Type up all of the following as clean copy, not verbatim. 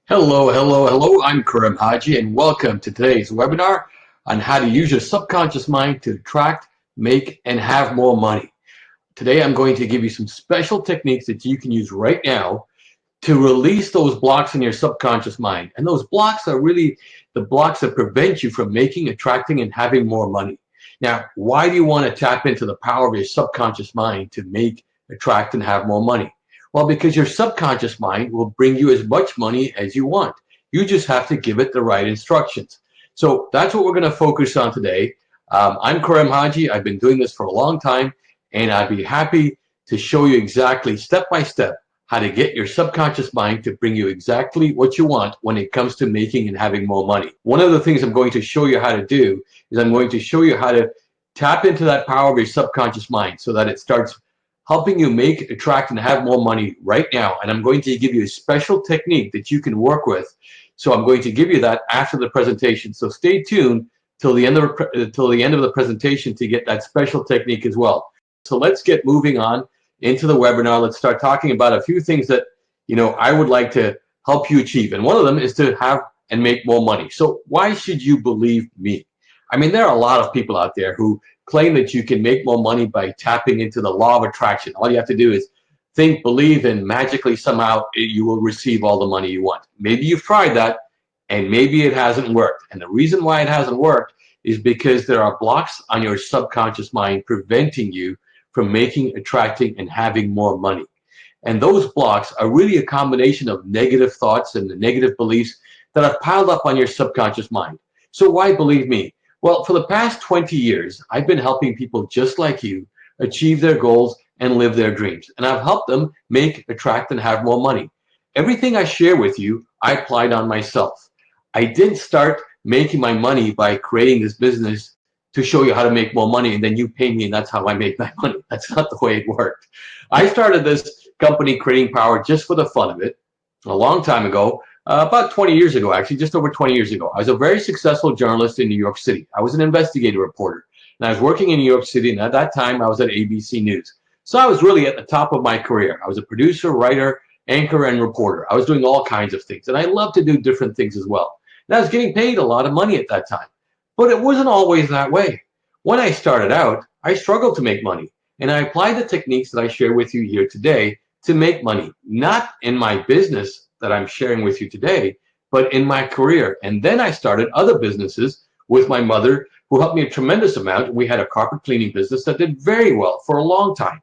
Hello, hello, hello. I'm Karim Haji, and welcome to today's webinar on how to use your subconscious mind to attract, make, and have more money. Today, I'm going to give you some special techniques that you can use right now to release those blocks in your subconscious mind. And those blocks are really the blocks that prevent you from making, attracting, and having more money. Now, why do you want to tap into the power of your subconscious mind to make, attract, and have more money? Well, because your subconscious mind will bring you as much money as you want. You just have to give it the right instructions. So that's what we're going to focus on today. I'm Karim Haji. I've been doing this for a long time, and I'd be happy to show you exactly step by step how to get your subconscious mind to bring you exactly what you want when it comes to making and having more money. One of the things I'm going to show you how to do is I'm going to show you how to tap into that power of your subconscious mind so that it starts helping you make, attract, and have more money right now. And I'm going to give you a special technique that you can work with. So I'm going to give you that after the presentation. So stay tuned till the end of the presentation to get that special technique as well. So let's get moving on into the webinar. Let's start talking about a few things that I would like to help you achieve. And one of them is to have and make more money. So why should you believe me? I mean, there are a lot of people out there who claim that you can make more money by tapping into the law of attraction. All you have to do is think, believe, and magically somehow you will receive all the money you want. Maybe you've tried that, and maybe it hasn't worked. And the reason why it hasn't worked is because there are blocks on your subconscious mind preventing you from making, attracting, and having more money. And those blocks are really a combination of negative thoughts and the negative beliefs that have piled up on your subconscious mind. So why believe me? Well, for the past 20 years, I've been helping people just like you achieve their goals and live their dreams. And I've helped them make, attract, and have more money. Everything I share with you, I applied on myself. I didn't start making my money by creating this business to show you how to make more money and then you pay me and that's how I make my money. That's not the way it worked. I started this company, Creating Power, just for the fun of it a long time ago. About 20 years ago, actually, just over 20 years ago. I was a very successful journalist in New York City. I was an investigative reporter, and I was working in New York City, and at that time, I was at ABC News. So I was really at the top of my career. I was a producer, writer, anchor, and reporter. I was doing all kinds of things, and I love to do different things as well. And I was getting paid a lot of money at that time, but it wasn't always that way. When I started out, I struggled to make money, and I applied the techniques that I share with you here today to make money, not in my business that I'm sharing with you today, but in my career. And then I started other businesses with my mother, who helped me a tremendous amount. We had a carpet cleaning business that did very well for a long time.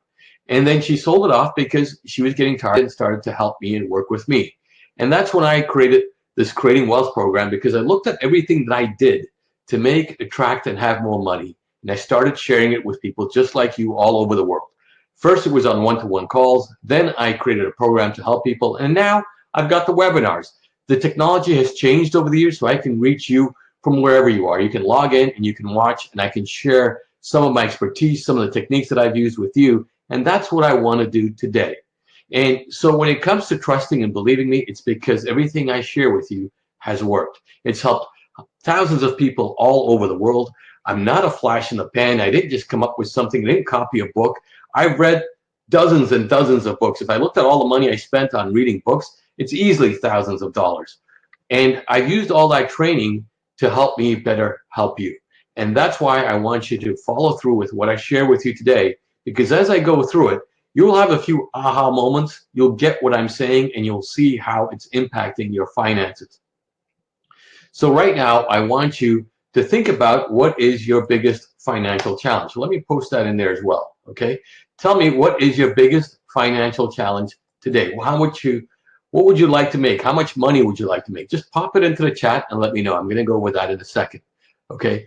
And then she sold it off because she was getting tired and started to help me and work with me. And that's when I created this Creating Wealth program, because I looked at everything that I did to make, attract, and have more money. And I started sharing it with people just like you all over the world. First, it was on one-to-one calls. Then I created a program to help people. And now I've got the webinars. The technology has changed over the years, so I can reach you from wherever you are. You can log in and you can watch, and I can share some of my expertise, some of the techniques that I've used with you, and that's what I want to do today. And so when it comes to trusting and believing me, it's because everything I share with you has worked. It's helped thousands of people all over the world. I'm not a flash in the pan. I didn't just come up with something. I didn't copy a book. I've read dozens and dozens of books. If I looked at all the money I spent on reading books, it's easily thousands of dollars. And I've used all that training to help me better help you. And that's why I want you to follow through with what I share with you today, because as I go through it, you'll have a few aha moments. You'll get what I'm saying, and you'll see how it's impacting your finances. So right now, I want you to think about what is your biggest financial challenge. So let me post that in there as well, okay? Tell me, what is your biggest financial challenge today? What would you like to make? How much money would you like to make? Just pop it into the chat and let me know. I'm going to go with that in a second. Okay.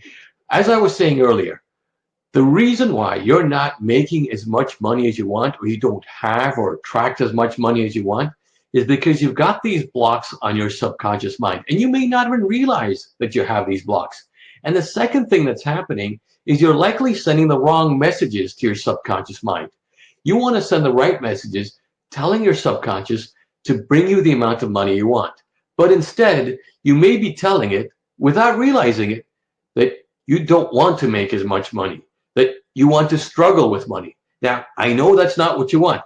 As I was saying earlier, the reason why you're not making as much money as you want, or you don't have or attract as much money as you want, is because you've got these blocks on your subconscious mind. And you may not even realize that you have these blocks. And the second thing that's happening is you're likely sending the wrong messages to your subconscious mind. You want to send the right messages, telling your subconscious to bring you the amount of money you want. But instead, you may be telling it, without realizing it, that you don't want to make as much money, that you want to struggle with money. Now, I know that's not what you want.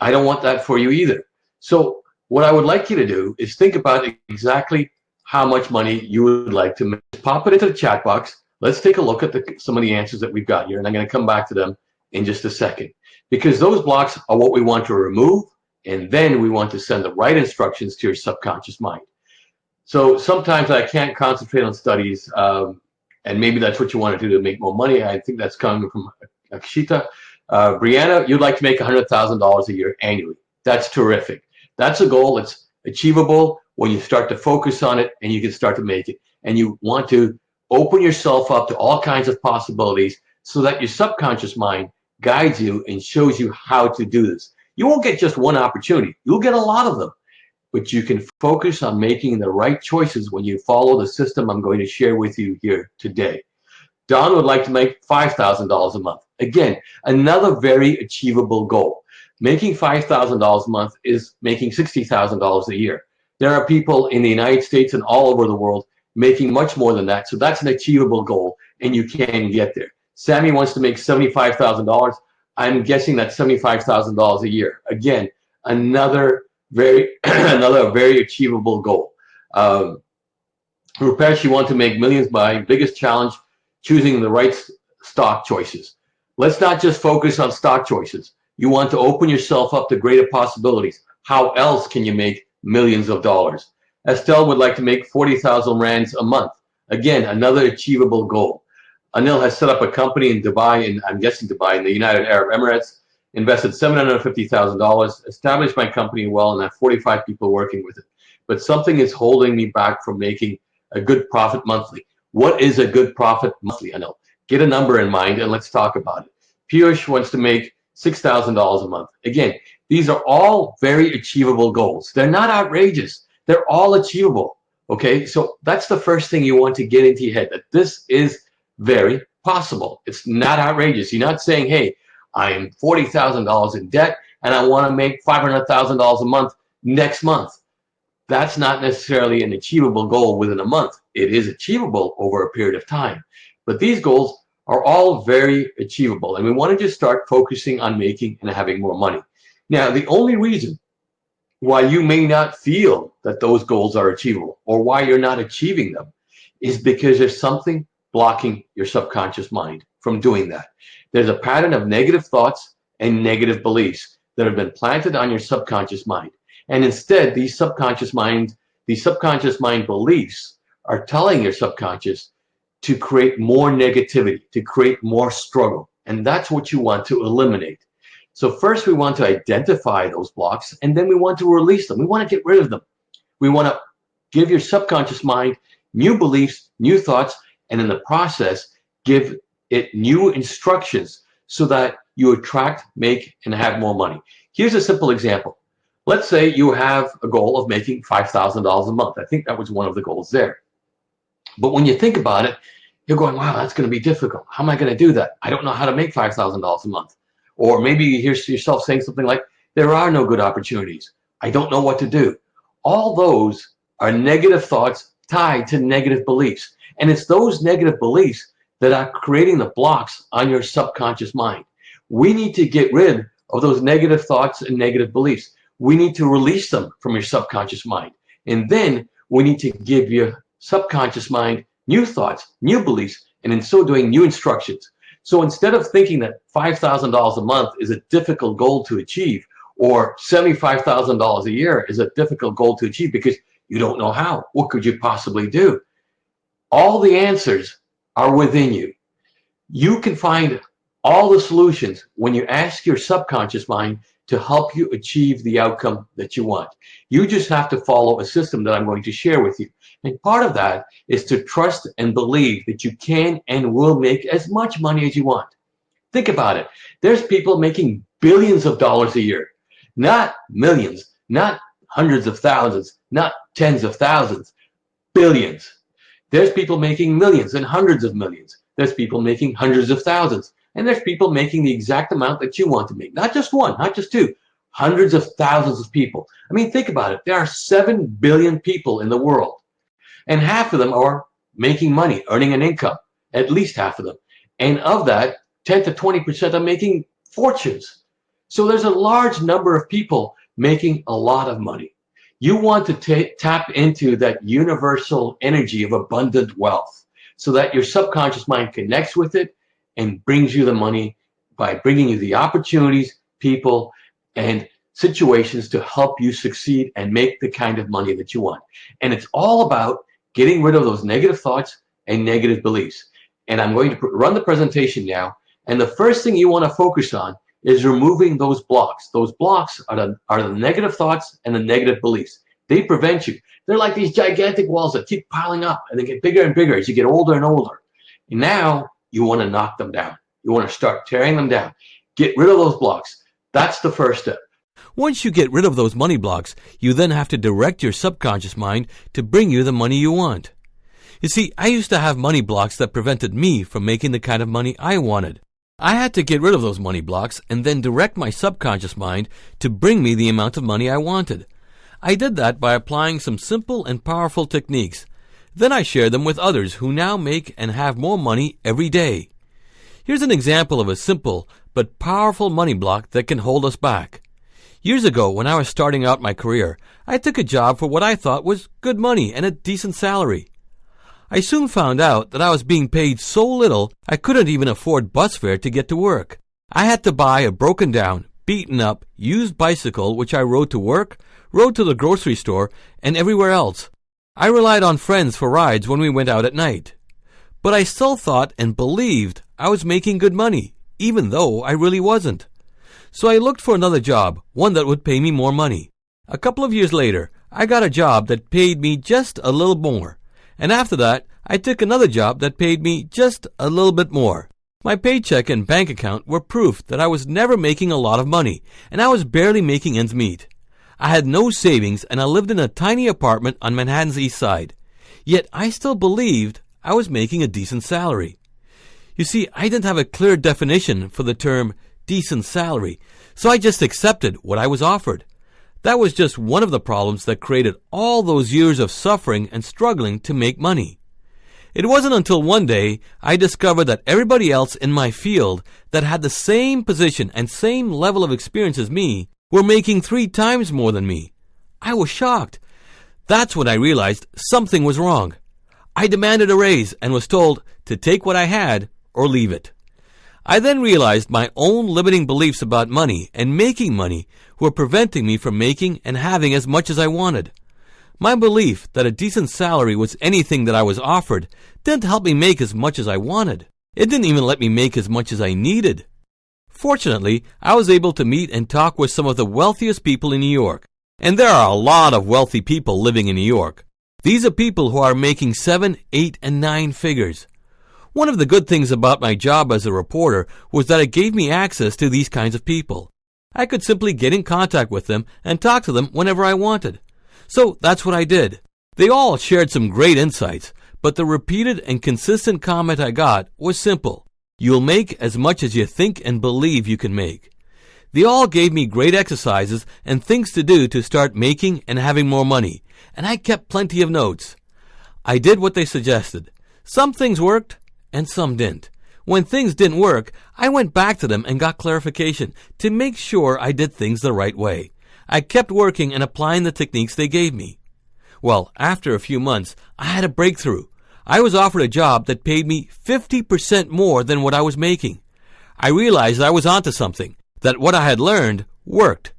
I don't want that for you either. So what I would like you to do is think about exactly how much money you would like to make. Pop it into the chat box. Let's take a look at some of the answers that we've got here, and I'm going to come back to them in just a second, because those blocks are what we want to remove, and then we want to send the right instructions to your subconscious mind. So sometimes I can't concentrate on studies, and maybe that's what you want to do to make more money. I think that's coming from Akshita. Brianna, you'd like to make $100,000 a year annually. That's terrific. That's a goal. It's achievable when you start to focus on it and you can start to make it. And you want to open yourself up to all kinds of possibilities so that your subconscious mind guides you and shows you how to do this. You won't get just one opportunity. You'll get a lot of them, but you can focus on making the right choices when you follow the system I'm going to share with you here today. Don would like to make $5,000 a month. Again, another very achievable goal. Making $5,000 a month is making $60,000 a year. There are people in the United States and all over the world making much more than that, so that's an achievable goal, and you can get there. Sammy wants to make $75,000. I'm guessing that's $75,000 a year. Again, another very achievable goal. Rupesh, you want to make millions by biggest challenge, choosing the right stock choices. Let's not just focus on stock choices. You want to open yourself up to greater possibilities. How else can you make millions of dollars? Estelle would like to make 40,000 rands a month. Again, another achievable goal. Anil has set up a company in Dubai, and I'm guessing Dubai, in the United Arab Emirates, invested $750,000, established my company well, and have 45 people working with it. But something is holding me back from making a good profit monthly. What is a good profit monthly? I know. Get a number in mind and let's talk about it. Piyush wants to make $6,000 a month. Again, these are all very achievable goals. They're not outrageous. They're all achievable. Okay, so that's the first thing you want to get into your head, that this is very possible. It's not outrageous. You're not saying, hey, I am $40,000 in debt and I want to make $500,000 a month next month. That's not necessarily an achievable goal within a month. It is achievable over a period of time. But these goals are all very achievable, and we want to just start focusing on making and having more money. Now, the only reason why you may not feel that those goals are achievable or why you're not achieving them is because there's something blocking your subconscious mind from doing that. There's a pattern of negative thoughts and negative beliefs that have been planted on your subconscious mind. And instead, these subconscious mind beliefs are telling your subconscious to create more negativity, to create more struggle. And that's what you want to eliminate. So first we want to identify those blocks, and then we want to release them. We want to get rid of them. We want to give your subconscious mind new beliefs, new thoughts, and in the process, give it new instructions so that you attract, make, and have more money. Here's a simple example. Let's say you have a goal of making $5,000 a month. I think that was one of the goals there. But when you think about it, you're going, wow, that's going to be difficult. How am I going to do that? I don't know how to make $5,000 a month. Or maybe you hear yourself saying something like, there are no good opportunities. I don't know what to do. All those are negative thoughts tied to negative beliefs. And it's those negative beliefs that are creating the blocks on your subconscious mind. We need to get rid of those negative thoughts and negative beliefs. We need to release them from your subconscious mind. And then we need to give your subconscious mind new thoughts, new beliefs, and in so doing, new instructions. So instead of thinking that $5,000 a month is a difficult goal to achieve, or $75,000 a year is a difficult goal to achieve because you don't know how, what could you possibly do? All the answers are within you. You can find all the solutions when you ask your subconscious mind to help you achieve the outcome that you want. You just have to follow a system that I'm going to share with you. And part of that is to trust and believe that you can and will make as much money as you want. Think about it. There's people making billions of dollars a year, not millions, not hundreds of thousands, not tens of thousands, billions. There's people making millions and hundreds of millions. There's people making hundreds of thousands. And there's people making the exact amount that you want to make. Not just one, not just two, hundreds of thousands of people. I mean, think about it. There are 7 billion people in the world. And half of them are making money, earning an income, at least half of them. And of that, 10 to 20% are making fortunes. So there's a large number of people making a lot of money. You want to tap into that universal energy of abundant wealth so that your subconscious mind connects with it and brings you the money by bringing you the opportunities, people, and situations to help you succeed and make the kind of money that you want. And it's all about getting rid of those negative thoughts and negative beliefs. And I'm going to run the presentation now. And the first thing you want to focus on is removing those blocks. Those blocks are the negative thoughts and the negative beliefs. They prevent you. They're like these gigantic walls that keep piling up and they get bigger and bigger as you get older and older. And now you want to knock them down. You want to start tearing them down. Get rid of those blocks. That's the first step. Once you get rid of those money blocks, you then have to direct your subconscious mind to bring you the money you want. You see, I used to have money blocks that prevented me from making the kind of money I wanted. I had to get rid of those money blocks and then direct my subconscious mind to bring me the amount of money I wanted. I did that by applying some simple and powerful techniques. Then I shared them with others who now make and have more money every day. Here's an example of a simple but powerful money block that can hold us back. Years ago, when I was starting out my career, I took a job for what I thought was good money and a decent salary. I soon found out that I was being paid so little I couldn't even afford bus fare to get to work. I had to buy a broken down, beaten up, used bicycle which I rode to work, rode to the grocery store, and everywhere else. I relied on friends for rides when we went out at night. But I still thought and believed I was making good money, even though I really wasn't. So I looked for another job, one that would pay me more money. A couple of years later, I got a job that paid me just a little more. And after that, I took another job that paid me just a little bit more. My paycheck and bank account were proof that I was never making a lot of money, and I was barely making ends meet. I had no savings, and I lived in a tiny apartment on Manhattan's East Side. Yet I still believed I was making a decent salary. You see, I didn't have a clear definition for the term decent salary, so I just accepted what I was offered. That was just one of the problems that created all those years of suffering and struggling to make money. It wasn't until one day I discovered that everybody else in my field that had the same position and same level of experience as me were making 3 times more than me. I was shocked. That's when I realized something was wrong. I demanded a raise and was told to take what I had or leave it. I then realized my own limiting beliefs about money and making money were preventing me from making and having as much as I wanted. My belief that a decent salary was anything that I was offered didn't help me make as much as I wanted. It didn't even let me make as much as I needed. Fortunately, I was able to meet and talk with some of the wealthiest people in New York. And there are a lot of wealthy people living in New York. These are people who are making 7, 8, and 9 figures. One of the good things about my job as a reporter was that it gave me access to these kinds of people. I could simply get in contact with them and talk to them whenever I wanted. So that's what I did. They all shared some great insights, but the repeated and consistent comment I got was simple. You'll make as much as you think and believe you can make. They all gave me great exercises and things to do to start making and having more money, and I kept plenty of notes. I did what they suggested. Some things worked, and some didn't. When things didn't work, I went back to them and got clarification to make sure I did things the right way. I kept working and applying the techniques they gave me. Well, after a few months, I had a breakthrough. I was offered a job that paid me 50% more than what I was making. I realized I was onto something, that what I had learned worked.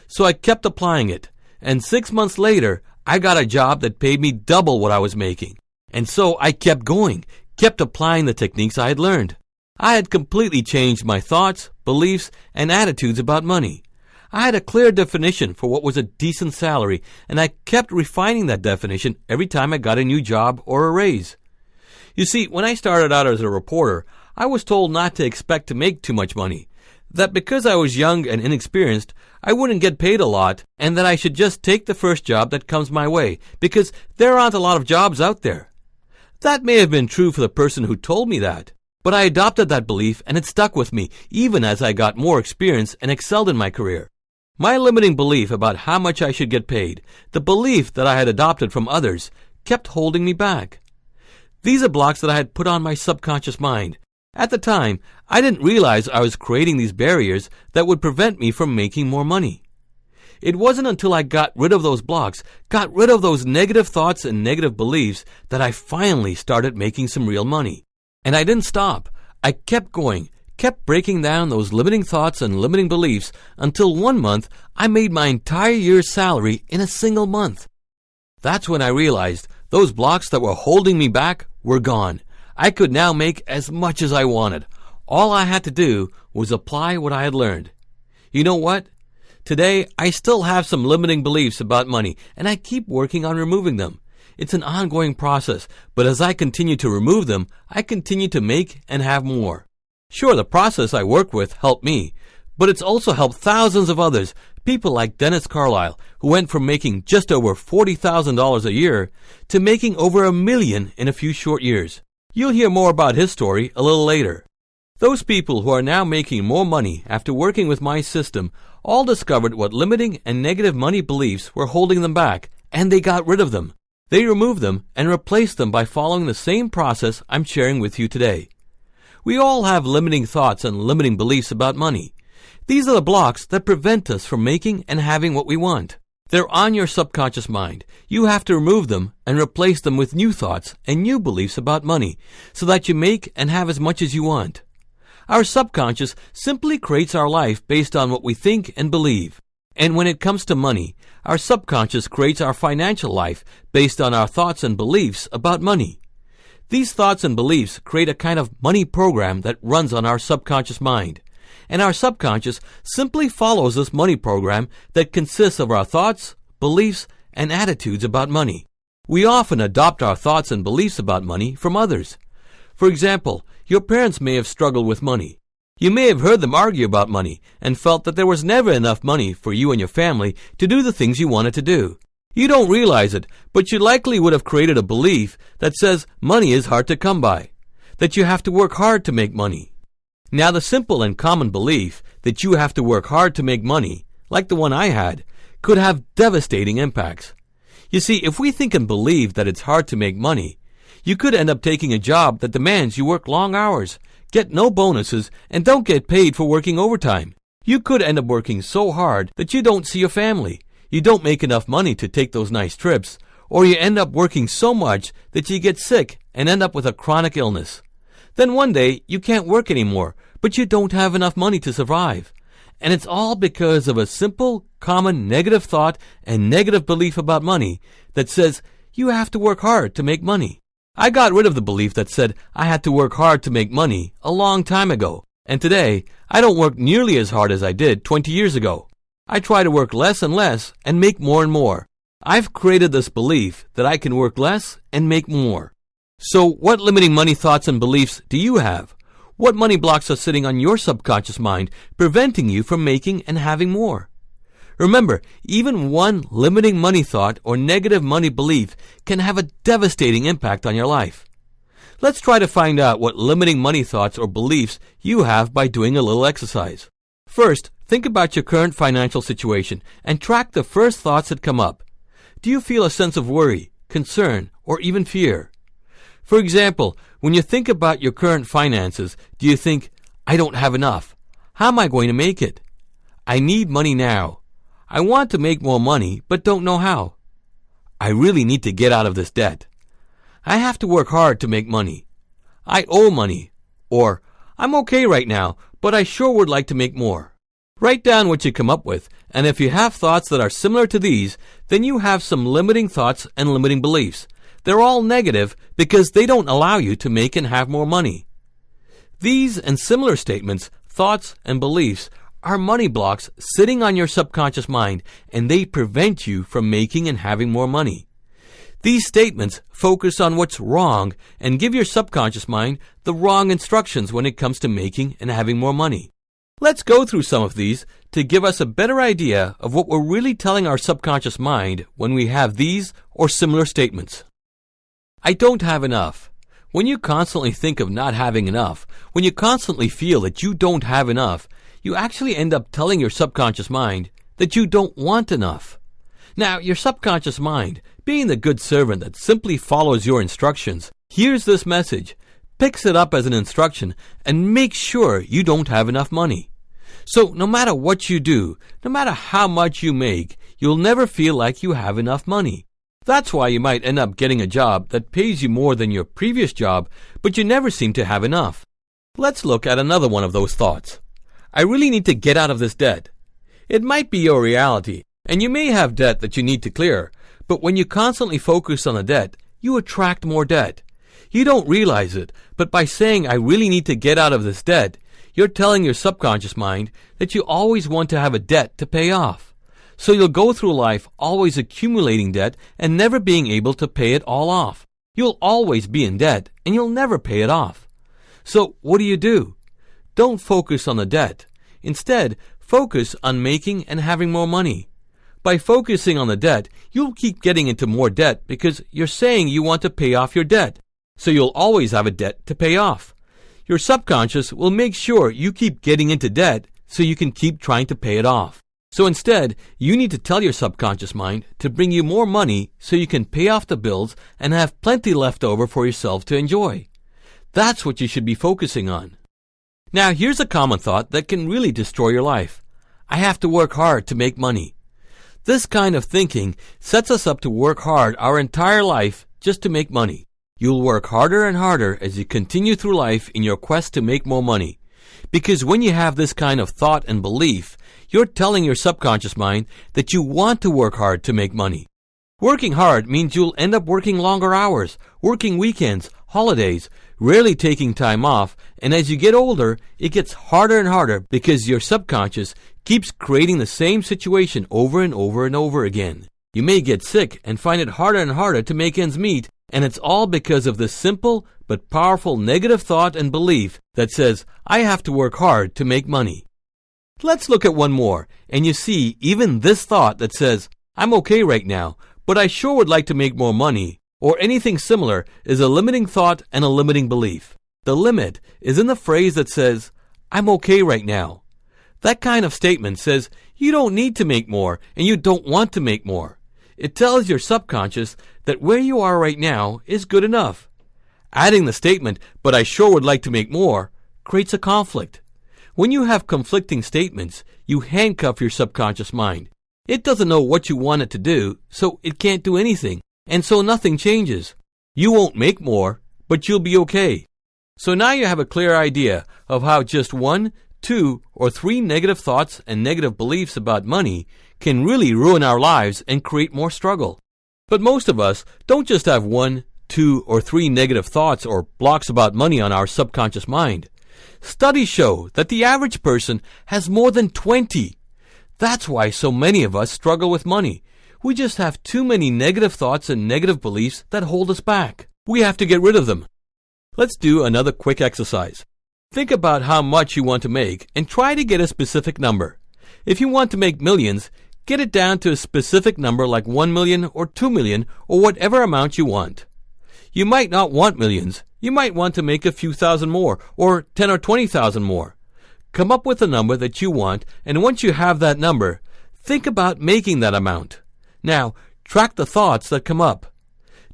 So I kept applying it, and 6 months later, I got a job that paid me double what I was making. And so I kept going, kept applying the techniques I had learned. I had completely changed my thoughts, beliefs, and attitudes about money. I had a clear definition for what was a decent salary, and I kept refining that definition every time I got a new job or a raise. You see, when I started out as a reporter, I was told not to expect to make too much money, that because I was young and inexperienced, I wouldn't get paid a lot, and that I should just take the first job that comes my way, because there aren't a lot of jobs out there. That may have been true for the person who told me that, but I adopted that belief and it stuck with me even as I got more experience and excelled in my career. My limiting belief about how much I should get paid, the belief that I had adopted from others, kept holding me back. These are blocks that I had put on my subconscious mind. At the time, I didn't realize I was creating these barriers that would prevent me from making more money. It wasn't until I got rid of those blocks, got rid of those negative thoughts and negative beliefs, that I finally started making some real money. And I didn't stop. I kept going, kept breaking down those limiting thoughts and limiting beliefs until one month I made my entire year's salary in a single month. That's when I realized those blocks that were holding me back were gone. I could now make as much as I wanted. All I had to do was apply what I had learned. You know what? Today, I still have some limiting beliefs about money, and I keep working on removing them. It's an ongoing process, but as I continue to remove them, I continue to make and have more. Sure, the process I work with helped me, but it's also helped thousands of others, people like Dennis Carlisle, who went from making just over $40,000 a year to making over $1 million in a few short years. You'll hear more about his story a little later. Those people who are now making more money after working with my system all discovered what limiting and negative money beliefs were holding them back, and they got rid of them. They removed them and replaced them by following the same process I'm sharing with you today. We all have limiting thoughts and limiting beliefs about money. These are the blocks that prevent us from making and having what we want. They're on your subconscious mind. You have to remove them and replace them with new thoughts and new beliefs about money so that you make and have as much as you want. Our subconscious simply creates our life based on what we think and believe. And when it comes to money, our subconscious creates our financial life based on our thoughts and beliefs about money. These thoughts and beliefs create a kind of money program that runs on our subconscious mind. And our subconscious simply follows this money program that consists of our thoughts, beliefs, and attitudes about money. We often adopt our thoughts and beliefs about money from others. For example, your parents may have struggled with money. You may have heard them argue about money and felt that there was never enough money for you and your family to do the things you wanted to do. You don't realize it, but you likely would have created a belief that says money is hard to come by, that you have to work hard to make money. Now, the simple and common belief that you have to work hard to make money, like the one I had, could have devastating impacts. You see, if we think and believe that it's hard to make money, you could end up taking a job that demands you work long hours, get no bonuses, and don't get paid for working overtime. You could end up working so hard that you don't see your family, you don't make enough money to take those nice trips, or you end up working so much that you get sick and end up with a chronic illness. Then one day you can't work anymore, but you don't have enough money to survive. And it's all because of a simple, common negative thought and negative belief about money that says you have to work hard to make money. I got rid of the belief that said I had to work hard to make money a long time ago, and today I don't work nearly as hard as I did 20 years ago. I try to work less and less and make more and more. I've created this belief that I can work less and make more. So what limiting money thoughts and beliefs do you have? What money blocks are sitting on your subconscious mind preventing you from making and having more? Remember, even one limiting money thought or negative money belief can have a devastating impact on your life. Let's try to find out what limiting money thoughts or beliefs you have by doing a little exercise. First, think about your current financial situation and track the first thoughts that come up. Do you feel a sense of worry, concern, or even fear? For example, when you think about your current finances, do you think, I don't have enough? How am I going to make it? I need money now. I want to make more money, but don't know how. I really need to get out of this debt. I have to work hard to make money. I owe money. Or, I'm okay right now, but I sure would like to make more. Write down what you come up with, and if you have thoughts that are similar to these, then you have some limiting thoughts and limiting beliefs. They're all negative because they don't allow you to make and have more money. These and similar statements, thoughts, and beliefs are money blocks sitting on your subconscious mind, and they prevent you from making and having more money. These statements focus on what's wrong and give your subconscious mind the wrong instructions when it comes to making and having more money. Let's go through some of these to give us a better idea of what we're really telling our subconscious mind when we have these or similar statements. I don't have enough. When you constantly think of not having enough, when you constantly feel that you don't have enough, you actually end up telling your subconscious mind that you don't want enough. Now, your subconscious mind, being the good servant that simply follows your instructions, hears this message, picks it up as an instruction, and makes sure you don't have enough money. So no matter what you do, no matter how much you make, you'll never feel like you have enough money. That's why you might end up getting a job that pays you more than your previous job, but you never seem to have enough. Let's look at another one of those thoughts. I really need to get out of this debt. It might be your reality, and you may have debt that you need to clear, but when you constantly focus on the debt, you attract more debt. You don't realize it, but by saying I really need to get out of this debt, you're telling your subconscious mind that you always want to have a debt to pay off. So you'll go through life always accumulating debt and never being able to pay it all off. You'll always be in debt and you'll never pay it off. So what do? Don't focus on the debt. Instead, focus on making and having more money. By focusing on the debt, you'll keep getting into more debt because you're saying you want to pay off your debt. So you'll always have a debt to pay off. Your subconscious will make sure you keep getting into debt so you can keep trying to pay it off. So instead, you need to tell your subconscious mind to bring you more money so you can pay off the bills and have plenty left over for yourself to enjoy. That's what you should be focusing on. Now, here's a common thought that can really destroy your life. I have to work hard to make money. This kind of thinking sets us up to work hard our entire life just to make money. You'll work harder and harder as you continue through life in your quest to make more money. Because when you have this kind of thought and belief, you're telling your subconscious mind that you want to work hard to make money. Working hard means you'll end up working longer hours, working weekends, holidays, rarely taking time off, and as you get older, it gets harder and harder because your subconscious keeps creating the same situation over and over and over again. You may get sick and find it harder and harder to make ends meet, and it's all because of this simple but powerful negative thought and belief that says, I have to work hard to make money. Let's look at one more, and you see even this thought that says, I'm okay right now, but I sure would like to make more money, or anything similar, is a limiting thought and a limiting belief. The limit is in the phrase that says, I'm okay right now. That kind of statement says you don't need to make more and you don't want to make more. It tells your subconscious that where you are right now is good enough. Adding the statement, but I sure would like to make more, creates a conflict. When you have conflicting statements, you handcuff your subconscious mind. It doesn't know what you want it to do, so it can't do anything, and so nothing changes. You won't make more, but you'll be okay. So now you have a clear idea of how just 1, 2, or 3 negative thoughts and negative beliefs about money can really ruin our lives and create more struggle. But most of us don't just have 1, 2, or 3 negative thoughts or blocks about money on our subconscious mind. Studies show that the average person has more than 20. That's why so many of us struggle with money. We just have too many negative thoughts and negative beliefs that hold us back. We have to get rid of them. Let's do another quick exercise. Think about how much you want to make and try to get a specific number. If you want to make millions, get it down to a specific number like 1 million or 2 million or whatever amount you want. You might not want millions. You might want to make a few thousand more or 10 or 20,000 more. Come up with a number that you want, and once you have that number, think about making that amount. Now, track the thoughts that come up.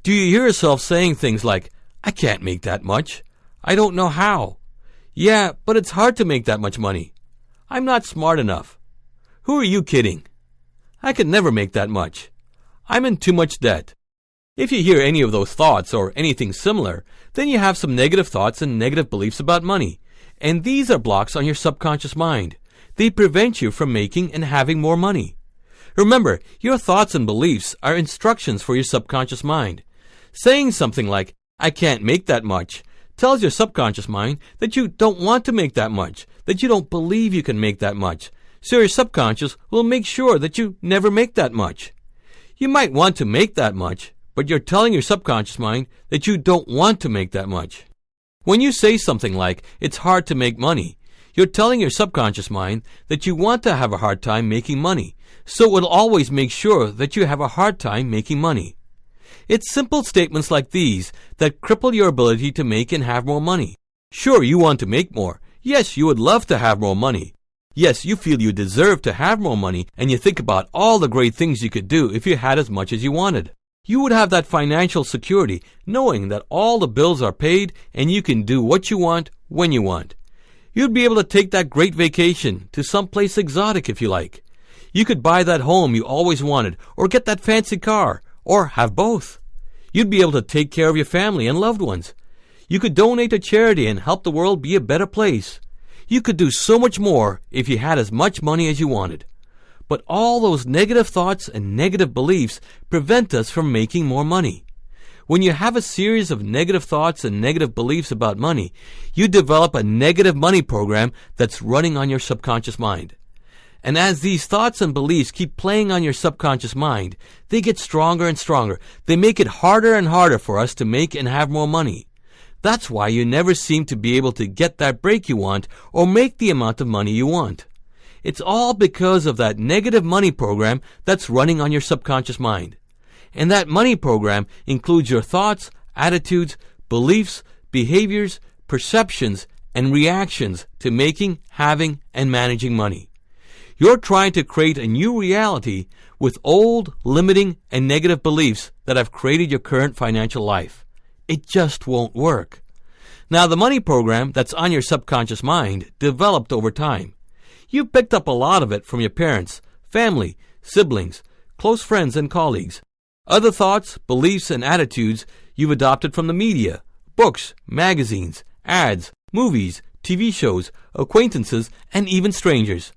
Do you hear yourself saying things like, I can't make that much. I don't know how. Yeah, but it's hard to make that much money. I'm not smart enough. Who are you kidding? I could never make that much. I'm in too much debt. If you hear any of those thoughts or anything similar, then you have some negative thoughts and negative beliefs about money. And these are blocks on your subconscious mind. They prevent you from making and having more money. Remember, your thoughts and beliefs are instructions for your subconscious mind. Saying something like, I can't make that much, tells your subconscious mind that you don't want to make that much, that you don't believe you can make that much. So your subconscious will make sure that you never make that much. You might want to make that much, but you're telling your subconscious mind that you don't want to make that much. When you say something like, it's hard to make money, you're telling your subconscious mind that you want to have a hard time making money, so it will always make sure that you have a hard time making money. It's simple statements like these that cripple your ability to make and have more money. Sure, you want to make more. Yes, you would love to have more money. Yes, you feel you deserve to have more money, and you think about all the great things you could do if you had as much as you wanted. You would have that financial security, knowing that all the bills are paid and you can do what you want when you want. You'd be able to take that great vacation to someplace exotic if you like. You could buy that home you always wanted, or get that fancy car, or have both. You'd be able to take care of your family and loved ones. You could donate to charity and help the world be a better place. You could do so much more if you had as much money as you wanted. But all those negative thoughts and negative beliefs prevent us from making more money. When you have a series of negative thoughts and negative beliefs about money, you develop a negative money program that's running on your subconscious mind. And as these thoughts and beliefs keep playing on your subconscious mind, they get stronger and stronger. They make it harder and harder for us to make and have more money. That's why you never seem to be able to get that break you want or make the amount of money you want. It's all because of that negative money program that's running on your subconscious mind. And that money program includes your thoughts, attitudes, beliefs, behaviors, perceptions, and reactions to making, having, and managing money. You're trying to create a new reality with old, limiting, and negative beliefs that have created your current financial life. It just won't work. Now, the money program that's on your subconscious mind developed over time. You picked up a lot of it from your parents, family, siblings, close friends, and colleagues. Other thoughts, beliefs, and attitudes you've adopted from the media, books, magazines, ads, movies, TV shows, acquaintances, and even strangers.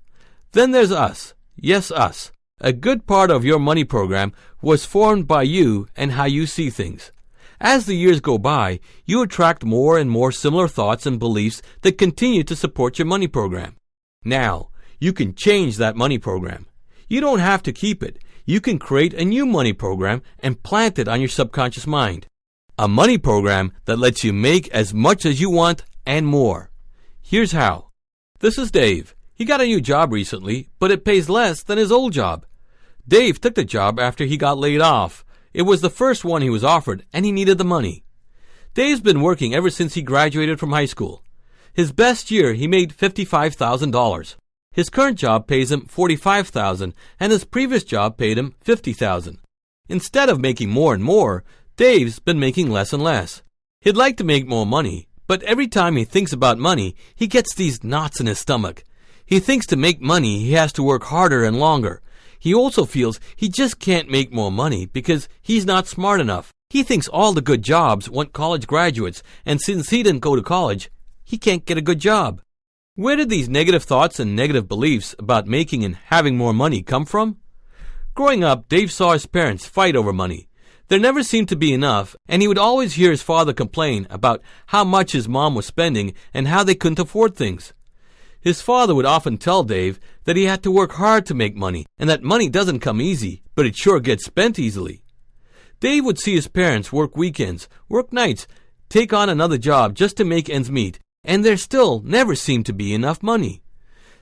Then there's us. Yes, us. A good part of your money program was formed by you and how you see things. As the years go by, you attract more and more similar thoughts and beliefs that continue to support your money program. Now, you can change that money program. You don't have to keep it. You can create a new money program and plant it on your subconscious mind. A money program that lets you make as much as you want and more. Here's how. This is Dave. He got a new job recently, but it pays less than his old job. Dave took the job after he got laid off. It was the first one he was offered, and he needed the money. Dave's been working ever since he graduated from high school. His best year, he made $55,000. His current job pays him $45,000, and his previous job paid him $50,000. Instead of making more and more, Dave's been making less and less. He'd like to make more money, but every time he thinks about money, he gets these knots in his stomach. He thinks to make money, he has to work harder and longer. He also feels he just can't make more money because he's not smart enough. He thinks all the good jobs want college graduates, and since he didn't go to college, he can't get a good job. Where did these negative thoughts and negative beliefs about making and having more money come from? Growing up, Dave saw his parents fight over money. There never seemed to be enough, and he would always hear his father complain about how much his mom was spending and how they couldn't afford things. His father would often tell Dave that he had to work hard to make money, and that money doesn't come easy, but it sure gets spent easily. Dave would see his parents work weekends, work nights, take on another job just to make ends meet, and there still never seemed to be enough money.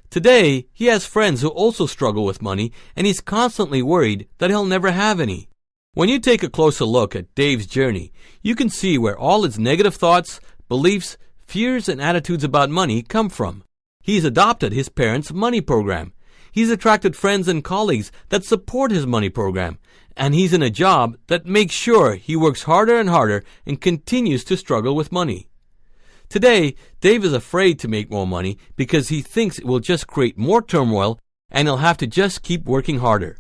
Today, he has friends who also struggle with money, and he's constantly worried that he'll never have any. When you take a closer look at Dave's journey, you can see where all his negative thoughts, beliefs, fears, and attitudes about money come from. He's adopted his parents' money program. He's attracted friends and colleagues that support his money program. And he's in a job that makes sure he works harder and harder and continues to struggle with money. Today, Dave is afraid to make more money because he thinks it will just create more turmoil and he'll have to just keep working harder.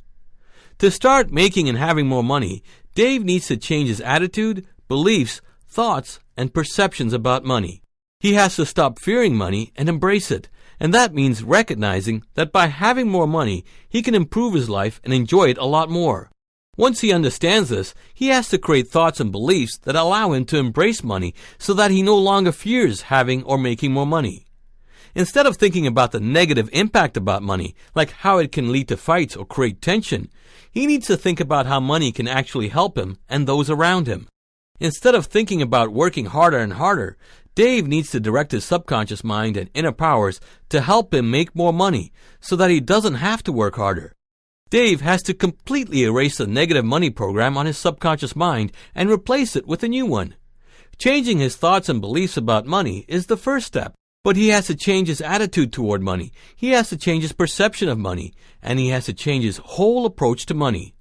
To start making and having more money, Dave needs to change his attitude, beliefs, thoughts, and perceptions about money. He has to stop fearing money and embrace it. And that means recognizing that by having more money, he can improve his life and enjoy it a lot more. Once he understands this, he has to create thoughts and beliefs that allow him to embrace money so that he no longer fears having or making more money. Instead of thinking about the negative impact about money, like how it can lead to fights or create tension, he needs to think about how money can actually help him and those around him. Instead of thinking about working harder and harder, Dave needs to direct his subconscious mind and inner powers to help him make more money so that he doesn't have to work harder. Dave has to completely erase the negative money program on his subconscious mind and replace it with a new one. Changing his thoughts and beliefs about money is the first step, but he has to change his attitude toward money. He has to change his perception of money, and he has to change his whole approach to money.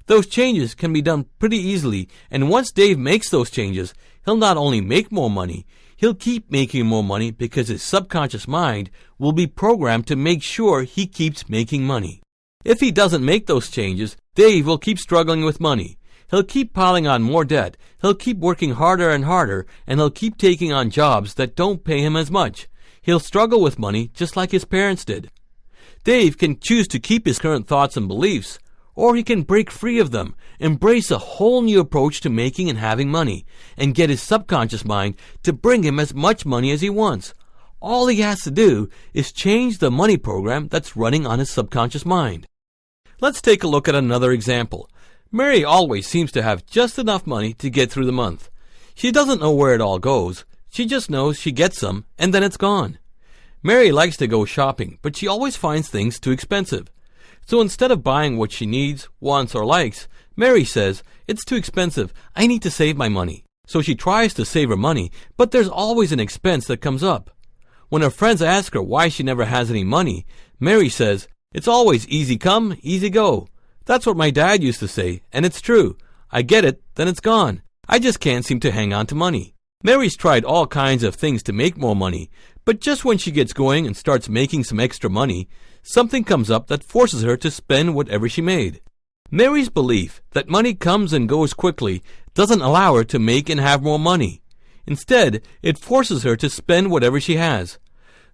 Those changes can be done pretty easily, and once Dave makes those changes, he'll not only make more money, He'll keep making more money because his subconscious mind will be programmed to make sure he keeps making money. If he doesn't make those changes, Dave will keep struggling with money. He'll keep piling on more debt, he'll keep working harder and harder, and he'll keep taking on jobs that don't pay him as much. He'll struggle with money just like his parents did. Dave can choose to keep his current thoughts and beliefs, or he can break free of them, embrace a whole new approach to making and having money, and get his subconscious mind to bring him as much money as he wants. All he has to do is change the money program that's running on his subconscious mind. Let's take a look at another example. Mary always seems to have just enough money to get through the month. She doesn't know where it all goes. She just knows she gets some, and then it's gone. Mary likes to go shopping, but she always finds things too expensive. So instead of buying what she needs, wants, or likes, Mary says, "It's too expensive. I need to save my money." So she tries to save her money, but there's always an expense that comes up. When her friends ask her why she never has any money, Mary says, "It's always easy come, easy go. That's what my dad used to say, and it's true. I get it, then it's gone. I just can't seem to hang on to money." Mary's tried all kinds of things to make more money, but just when she gets going and starts making some extra money, something comes up that forces her to spend whatever she made. Mary's belief that money comes and goes quickly doesn't allow her to make and have more money. Instead, it forces her to spend whatever she has.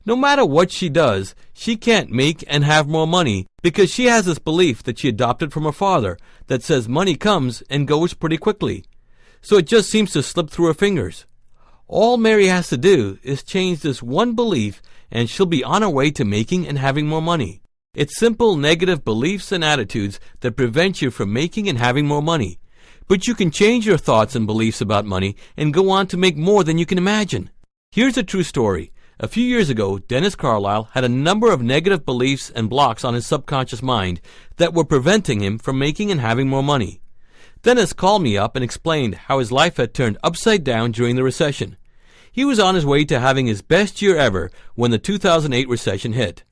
No matter what she does, she can't make and have more money because she has this belief that she adopted from her father that says money comes and goes pretty quickly. So it just seems to slip through her fingers. All Mary has to do is change this one belief and she'll be on her way to making and having more money. It's simple negative beliefs and attitudes that prevent you from making and having more money. But you can change your thoughts and beliefs about money and go on to make more than you can imagine. Here's a true story. A few years ago, Dennis Carlisle had a number of negative beliefs and blocks on his subconscious mind that were preventing him from making and having more money. Dennis called me up and explained how his life had turned upside down during the recession. He was on his way to having his best year ever when the 2008 recession hit.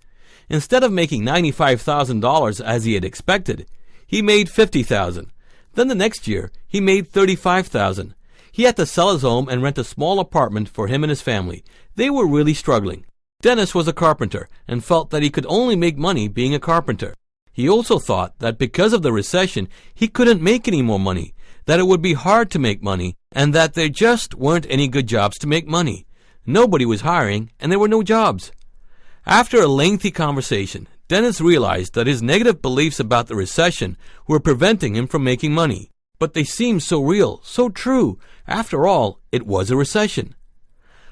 Instead of making $95,000 as he had expected, he made $50,000. Then the next year, he made $35,000. He had to sell his home and rent a small apartment for him and his family. They were really struggling. Dennis was a carpenter and felt that he could only make money being a carpenter. He also thought that because of the recession, he couldn't make any more money, that it would be hard to make money, and that there just weren't any good jobs to make money. Nobody was hiring, and there were no jobs. After a lengthy conversation, Dennis realized that his negative beliefs about the recession were preventing him from making money. But they seemed so real, so true. After all, it was a recession.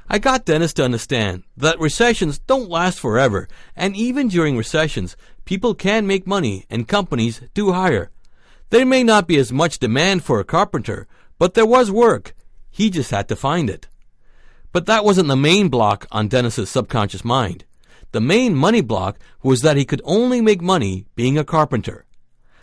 I got Dennis to understand that recessions don't last forever, and even during recessions, people can make money and companies do hire. There may not be as much demand for a carpenter, but there was work. He just had to find it. But that wasn't the main block on Dennis's subconscious mind. The main money block was that he could only make money being a carpenter.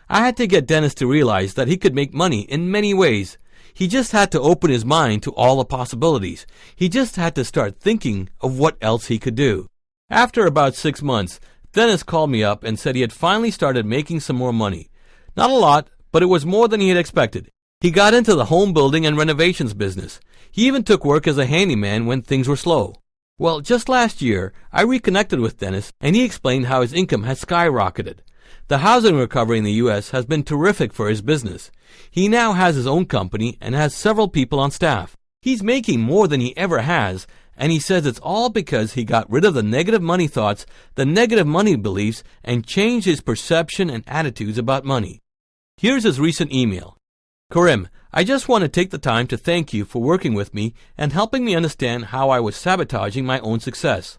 I had to get Dennis to realize that he could make money in many ways. He just had to open his mind to all the possibilities. He just had to start thinking of what else he could do. After about 6 months, Dennis called me up and said he had finally started making some more money. Not a lot, but it was more than he had expected. He got into the home building and renovations business. He even took work as a handyman when things were slow. Well, just last year, I reconnected with Dennis, and he explained how his income has skyrocketed. The housing recovery in the U.S. has been terrific for his business. He now has his own company and has several people on staff. He's making more than he ever has, and he says it's all because he got rid of the negative money thoughts, the negative money beliefs, and changed his perception and attitudes about money. Here's his recent email. Karim, I just want to take the time to thank you for working with me and helping me understand how I was sabotaging my own success.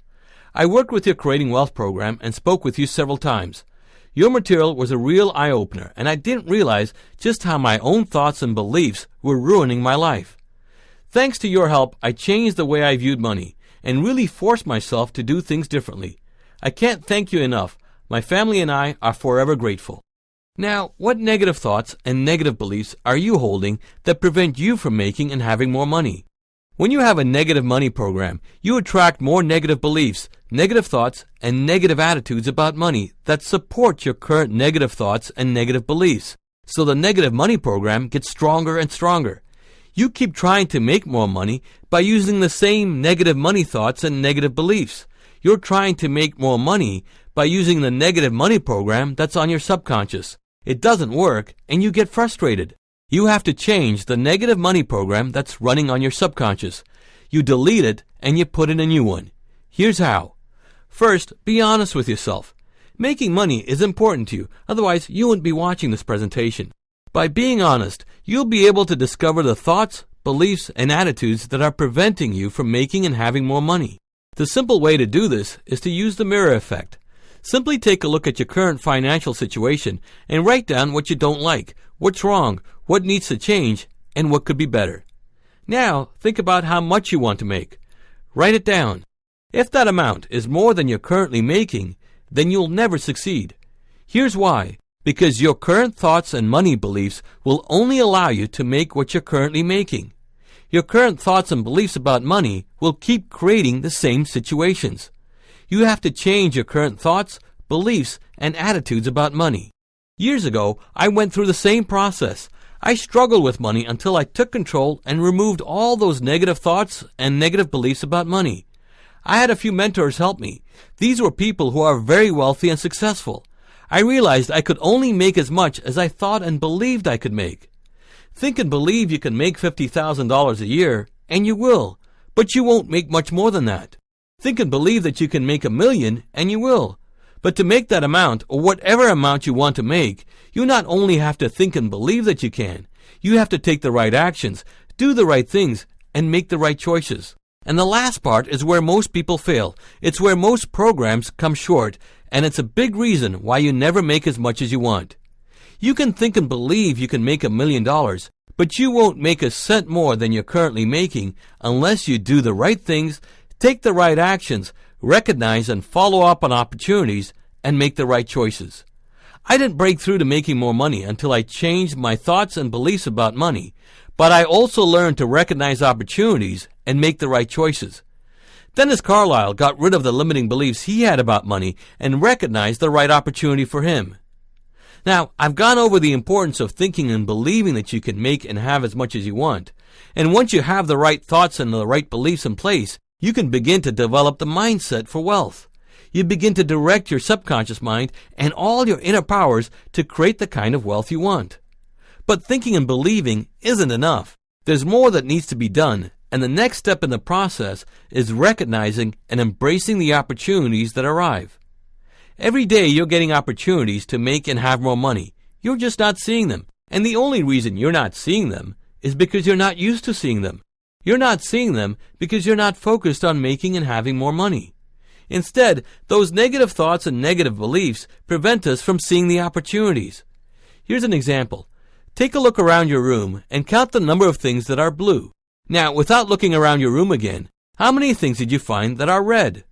I worked with your Creating Wealth program and spoke with you several times. Your material was a real eye-opener, and I didn't realize just how my own thoughts and beliefs were ruining my life. Thanks to your help, I changed the way I viewed money and really forced myself to do things differently. I can't thank you enough. My family and I are forever grateful. Now, what negative thoughts and negative beliefs are you holding that prevent you from making and having more money? When you have a negative money program, you attract more negative beliefs, negative thoughts, and negative attitudes about money that support your current negative thoughts and negative beliefs. So the negative money program gets stronger and stronger. You keep trying to make more money by using the same negative money thoughts and negative beliefs. You're trying to make more money by using the negative money program that's on your subconscious. It doesn't work, and you get frustrated. You have to change the negative money program that's running on your subconscious. You delete it, and you put in a new one. Here's how. First, be honest with yourself. Making money is important to you, otherwise you wouldn't be watching this presentation. By being honest, you'll be able to discover the thoughts, beliefs, and attitudes that are preventing you from making and having more money. The simple way to do this is to use the mirror effect. Simply take a look at your current financial situation and write down what you don't like, what's wrong, what needs to change, and what could be better. Now, think about how much you want to make. Write it down. If that amount is more than you're currently making, then you'll never succeed. Here's why. Because your current thoughts and money beliefs will only allow you to make what you're currently making. Your current thoughts and beliefs about money will keep creating the same situations. You have to change your current thoughts, beliefs, and attitudes about money. Years ago, I went through the same process. I struggled with money until I took control and removed all those negative thoughts and negative beliefs about money. I had a few mentors help me. These were people who are very wealthy and successful. I realized I could only make as much as I thought and believed I could make. Think and believe you can make $50,000 a year, and you will, but you won't make much more than that. Think and believe that you can make $1 million, and you will. But to make that amount, or whatever amount you want to make, you not only have to think and believe that you can, you have to take the right actions, do the right things, and make the right choices. And the last part is where most people fail. It's where most programs come short, and it's a big reason why you never make as much as you want. You can think and believe you can make $1 million, but you won't make a cent more than you're currently making unless you do the right things, take the right actions, recognize and follow up on opportunities, and make the right choices. I didn't break through to making more money until I changed my thoughts and beliefs about money, but I also learned to recognize opportunities and make the right choices. Dennis Carlisle got rid of the limiting beliefs he had about money and recognized the right opportunity for him. Now, I've gone over the importance of thinking and believing that you can make and have as much as you want. And once you have the right thoughts and the right beliefs in place, you can begin to develop the mindset for wealth. You begin to direct your subconscious mind and all your inner powers to create the kind of wealth you want. But thinking and believing isn't enough. There's more that needs to be done, and the next step in the process is recognizing and embracing the opportunities that arrive. Every day you're getting opportunities to make and have more money. You're just not seeing them. And the only reason you're not seeing them is because you're not used to seeing them. You're not seeing them because you're not focused on making and having more money. Instead, those negative thoughts and negative beliefs prevent us from seeing the opportunities. Here's an example. Take a look around your room and count the number of things that are blue. Now, without looking around your room again, how many things did you find that are red?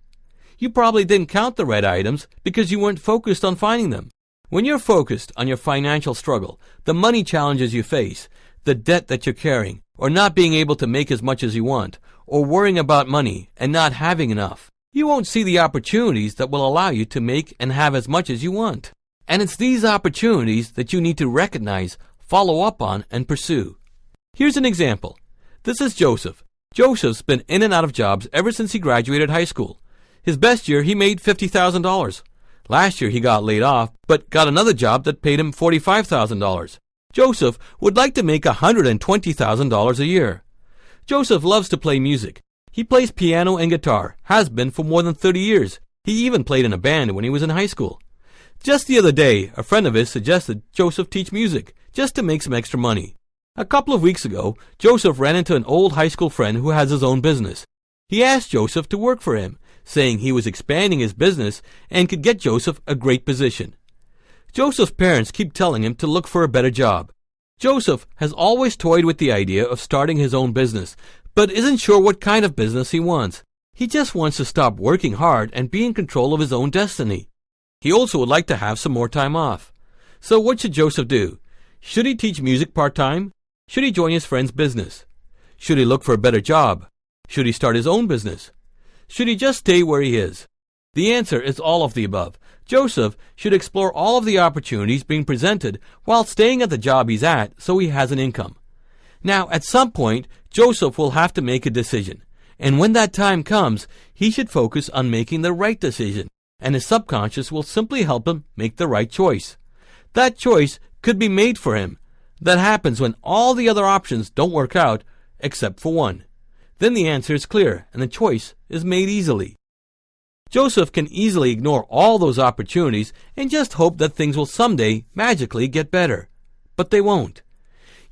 You probably didn't count the red items because you weren't focused on finding them. When you're focused on your financial struggle, the money challenges you face, the debt that you're carrying, or not being able to make as much as you want, or worrying about money and not having enough, you won't see the opportunities that will allow you to make and have as much as you want. And it's these opportunities that you need to recognize, follow up on, and pursue. Here's an example. This is Joseph. Joseph's been in and out of jobs ever since he graduated high school. His best year, he made $50,000. Last year, he got laid off, but got another job that paid him $45,000. Joseph would like to make $120,000 a year. Joseph loves to play music. He plays piano and guitar, has been for more than 30 years. He even played in a band when he was in high school. Just the other day, a friend of his suggested Joseph teach music, just to make some extra money. A couple of weeks ago, Joseph ran into an old high school friend who has his own business. He asked Joseph to work for him, saying he was expanding his business and could get Joseph a great position. Joseph's parents keep telling him to look for a better job. Joseph has always toyed with the idea of starting his own business, but isn't sure what kind of business he wants. He just wants to stop working hard and be in control of his own destiny. He also would like to have some more time off. So what should Joseph do? Should he teach music part-time? Should he join his friend's business? Should he look for a better job? Should he start his own business? Should he just stay where he is? The answer is all of the above. Joseph should explore all of the opportunities being presented while staying at the job he's at so he has an income. Now, at some point, Joseph will have to make a decision. And when that time comes, he should focus on making the right decision, and his subconscious will simply help him make the right choice. That choice could be made for him. That happens when all the other options don't work out, except for one. Then the answer is clear, and the choice is made easily. Joseph can easily ignore all those opportunities and just hope that things will someday magically get better. But they won't.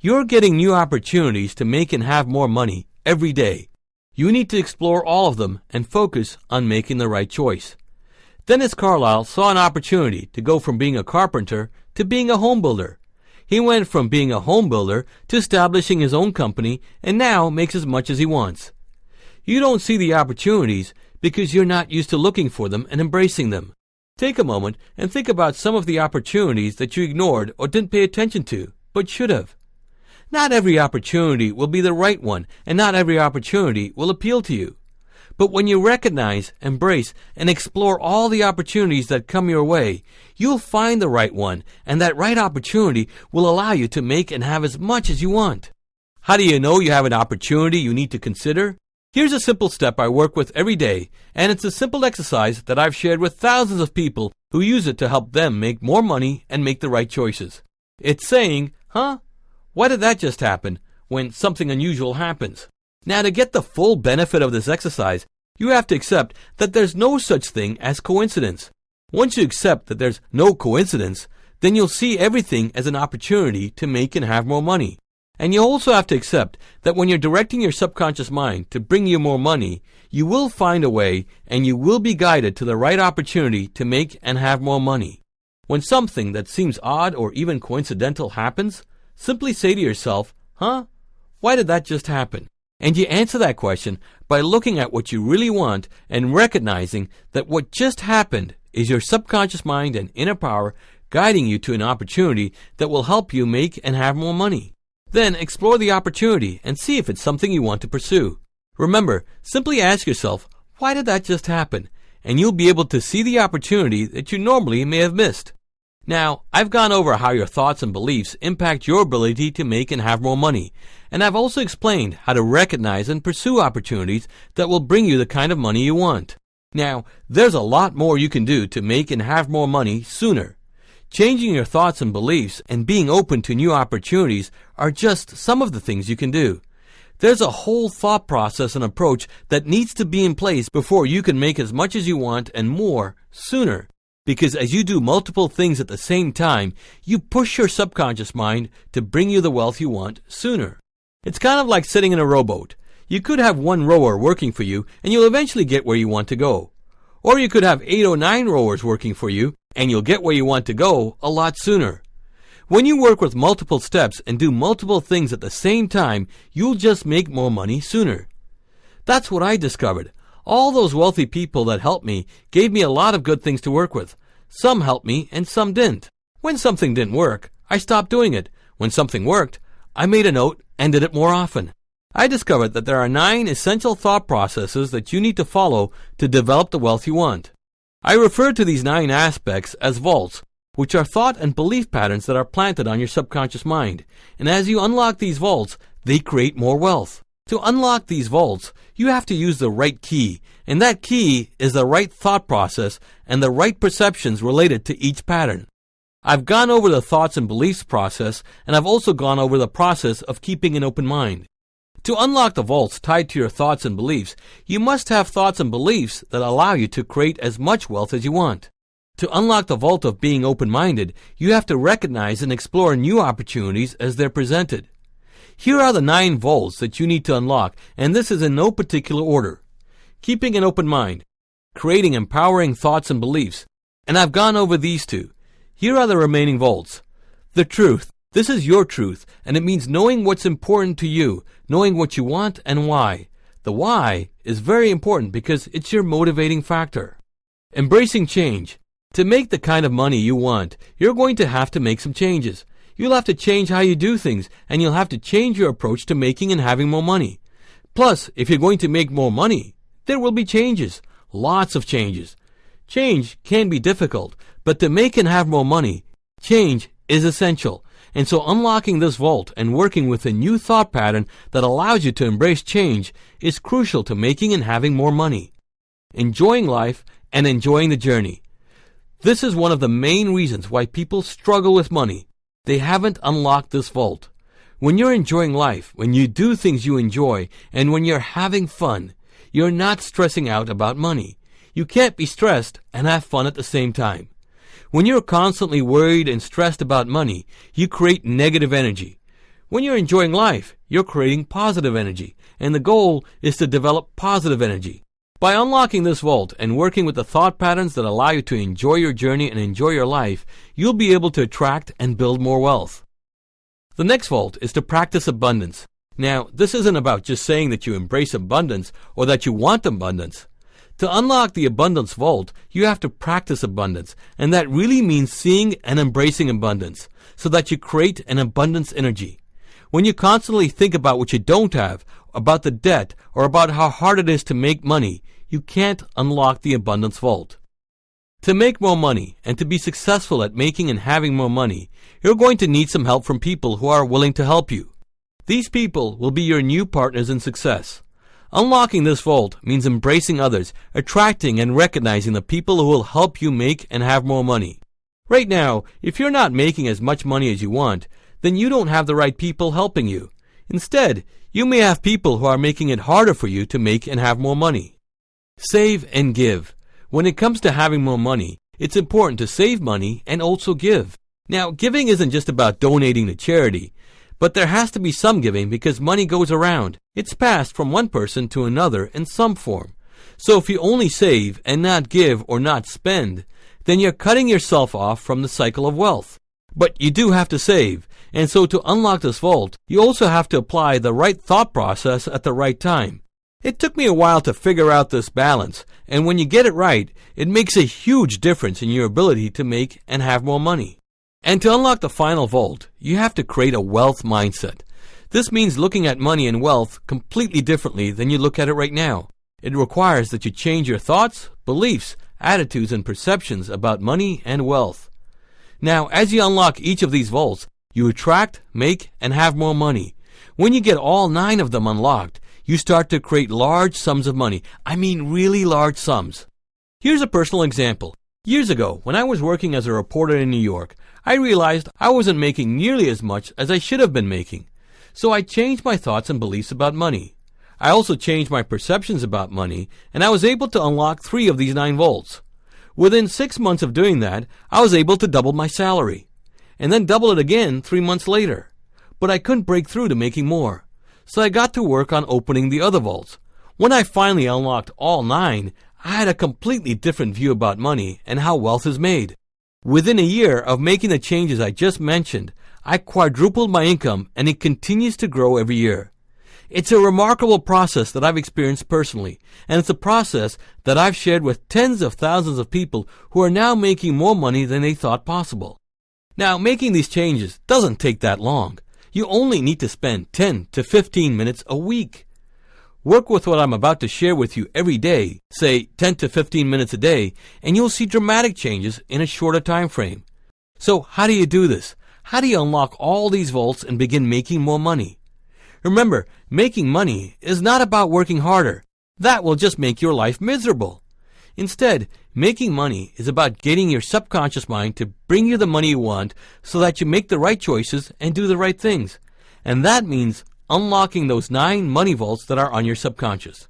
You're getting new opportunities to make and have more money every day. You need to explore all of them and focus on making the right choice. Dennis Carlisle saw an opportunity to go from being a carpenter to being a home builder. He went from being a home builder to establishing his own company and now makes as much as he wants. You don't see the opportunities because you're not used to looking for them and embracing them. Take a moment and think about some of the opportunities that you ignored or didn't pay attention to, but should have. Not every opportunity will be the right one, and not every opportunity will appeal to you. But when you recognize, embrace, and explore all the opportunities that come your way, you'll find the right one, and that right opportunity will allow you to make and have as much as you want. How do you know you have an opportunity you need to consider? Here's a simple step I work with every day, and it's a simple exercise that I've shared with thousands of people who use it to help them make more money and make the right choices. It's saying, why did that just happen, when something unusual happens? Now, to get the full benefit of this exercise, you have to accept that there's no such thing as coincidence. Once you accept that there's no coincidence, then you'll see everything as an opportunity to make and have more money. And you also have to accept that when you're directing your subconscious mind to bring you more money, you will find a way and you will be guided to the right opportunity to make and have more money. When something that seems odd or even coincidental happens, simply say to yourself, why did that just happen? And you answer that question by looking at what you really want and recognizing that what just happened is your subconscious mind and inner power guiding you to an opportunity that will help you make and have more money. Then explore the opportunity and see if it's something you want to pursue. Remember, simply ask yourself, why did that just happen? And you'll be able to see the opportunity that you normally may have missed. Now, I've gone over how your thoughts and beliefs impact your ability to make and have more money, and I've also explained how to recognize and pursue opportunities that will bring you the kind of money you want. Now, there's a lot more you can do to make and have more money sooner. Changing your thoughts and beliefs and being open to new opportunities are just some of the things you can do. There's a whole thought process and approach that needs to be in place before you can make as much as you want and more sooner. Because as you do multiple things at the same time, you push your subconscious mind to bring you the wealth you want sooner. It's kind of like sitting in a rowboat. You could have one rower working for you and you'll eventually get where you want to go. Or you could have 8 or 9 rowers working for you and you'll get where you want to go a lot sooner. When you work with multiple steps and do multiple things at the same time, you'll just make more money sooner. That's what I discovered. All those wealthy people that helped me gave me a lot of good things to work with. Some helped me and some didn't. When something didn't work, I stopped doing it. When something worked, I made a note and did it more often. I discovered that there are 9 essential thought processes that you need to follow to develop the wealth you want. I refer to these 9 aspects as vaults, which are thought and belief patterns that are planted on your subconscious mind. And as you unlock these vaults, they create more wealth. To unlock these vaults, you have to use the right key, and that key is the right thought process and the right perceptions related to each pattern. I've gone over the thoughts and beliefs process, and I've also gone over the process of keeping an open mind. To unlock the vaults tied to your thoughts and beliefs, you must have thoughts and beliefs that allow you to create as much wealth as you want. To unlock the vault of being open-minded, you have to recognize and explore new opportunities as they're presented. Here are the 9 vaults that you need to unlock, and this is in no particular order. Keeping an open mind, creating empowering thoughts and beliefs, and I've gone over these 2. Here are the remaining vaults. The truth. This is your truth, and it means knowing what's important to you, knowing what you want and why. The why is very important because it's your motivating factor. Embracing change. To make the kind of money you want, you're going to have to make some changes. You'll have to change how you do things, and you'll have to change your approach to making and having more money. Plus, if you're going to make more money, there will be changes. Lots of changes. Change can be difficult, but to make and have more money, change is essential. And so unlocking this vault and working with a new thought pattern that allows you to embrace change is crucial to making and having more money, enjoying life, and enjoying the journey. This is one of the main reasons why people struggle with money. They haven't unlocked this vault. When you're enjoying life, when you do things you enjoy, and when you're having fun, you're not stressing out about money. You can't be stressed and have fun at the same time. When you're constantly worried and stressed about money, you create negative energy. When you're enjoying life, you're creating positive energy, and the goal is to develop positive energy. By unlocking this vault and working with the thought patterns that allow you to enjoy your journey and enjoy your life, you'll be able to attract and build more wealth. The next vault is to practice abundance. Now, this isn't about just saying that you embrace abundance or that you want abundance. To unlock the abundance vault, you have to practice abundance, and that really means seeing and embracing abundance, so that you create an abundance energy. When you constantly think about what you don't have, about the debt, or about how hard it is to make money, you can't unlock the abundance vault. To make more money and to be successful at making and having more money, you're going to need some help from people who are willing to help you. These people will be your new partners in success. Unlocking this vault means embracing others, attracting and recognizing the people who will help you make and have more money. Right now, if you're not making as much money as you want, then you don't have the right people helping you. Instead, you may have people who are making it harder for you to make and have more money. Save and give. When it comes to having more money, it's important to save money and also give. Now, giving isn't just about donating to charity, but there has to be some giving because money goes around. It's passed from one person to another in some form. So if you only save and not give or not spend, then you're cutting yourself off from the cycle of wealth. But you do have to save, and so to unlock this vault, you also have to apply the right thought process at the right time. It took me a while to figure out this balance, and when you get it right, it makes a huge difference in your ability to make and have more money. And to unlock the final vault, you have to create a wealth mindset. This means looking at money and wealth completely differently than you look at it right now. It requires that you change your thoughts, beliefs, attitudes, and perceptions about money and wealth. Now, as you unlock each of these vaults, you attract, make, and have more money. When you get all 9 of them unlocked, you start to create large sums of money. I mean really large sums. Here's a personal example. Years ago, when I was working as a reporter in New York, I realized I wasn't making nearly as much as I should have been making. So I changed my thoughts and beliefs about money. I also changed my perceptions about money, and I was able to unlock 3 of these 9 vaults. Within 6 months of doing that, I was able to double my salary, and then double it again 3 months later. But I couldn't break through to making more. So I got to work on opening the other vaults. When I finally unlocked all 9, I had a completely different view about money and how wealth is made. Within a year of making the changes I just mentioned, I quadrupled my income, and it continues to grow every year. It's a remarkable process that I've experienced personally, and it's a process that I've shared with tens of thousands of people who are now making more money than they thought possible. Now, making these changes doesn't take that long. You only need to spend 10 to 15 minutes a week. Work with what I'm about to share with you every day, say 10 to 15 minutes a day, and you'll see dramatic changes in a shorter time frame. So how do you do this? How do you unlock all these vaults and begin making more money? Remember, making money is not about working harder. That will just make your life miserable. Instead, making money is about getting your subconscious mind to bring you the money you want so that you make the right choices and do the right things. And that means unlocking those 9 money vaults that are on your subconscious.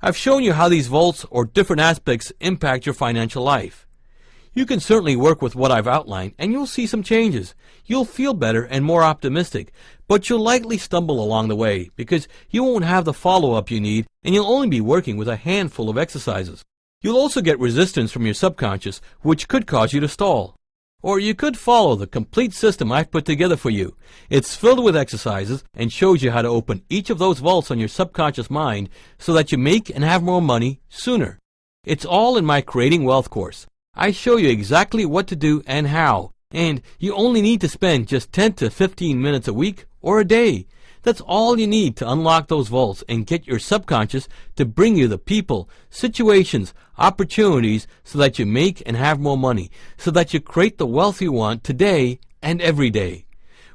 I've shown you how these vaults or different aspects impact your financial life. You can certainly work with what I've outlined and you'll see some changes. You'll feel better and more optimistic, but you'll likely stumble along the way because you won't have the follow-up you need and you'll only be working with a handful of exercises. You'll also get resistance from your subconscious, which could cause you to stall. Or you could follow the complete system I've put together for you. It's filled with exercises and shows you how to open each of those vaults on your subconscious mind so that you make and have more money sooner. It's all in my Creating Wealth course. I show you exactly what to do and how. And you only need to spend just 10 to 15 minutes a week or a day. That's all you need to unlock those vaults and get your subconscious to bring you the people, situations, opportunities so that you make and have more money, so that you create the wealth you want today and every day.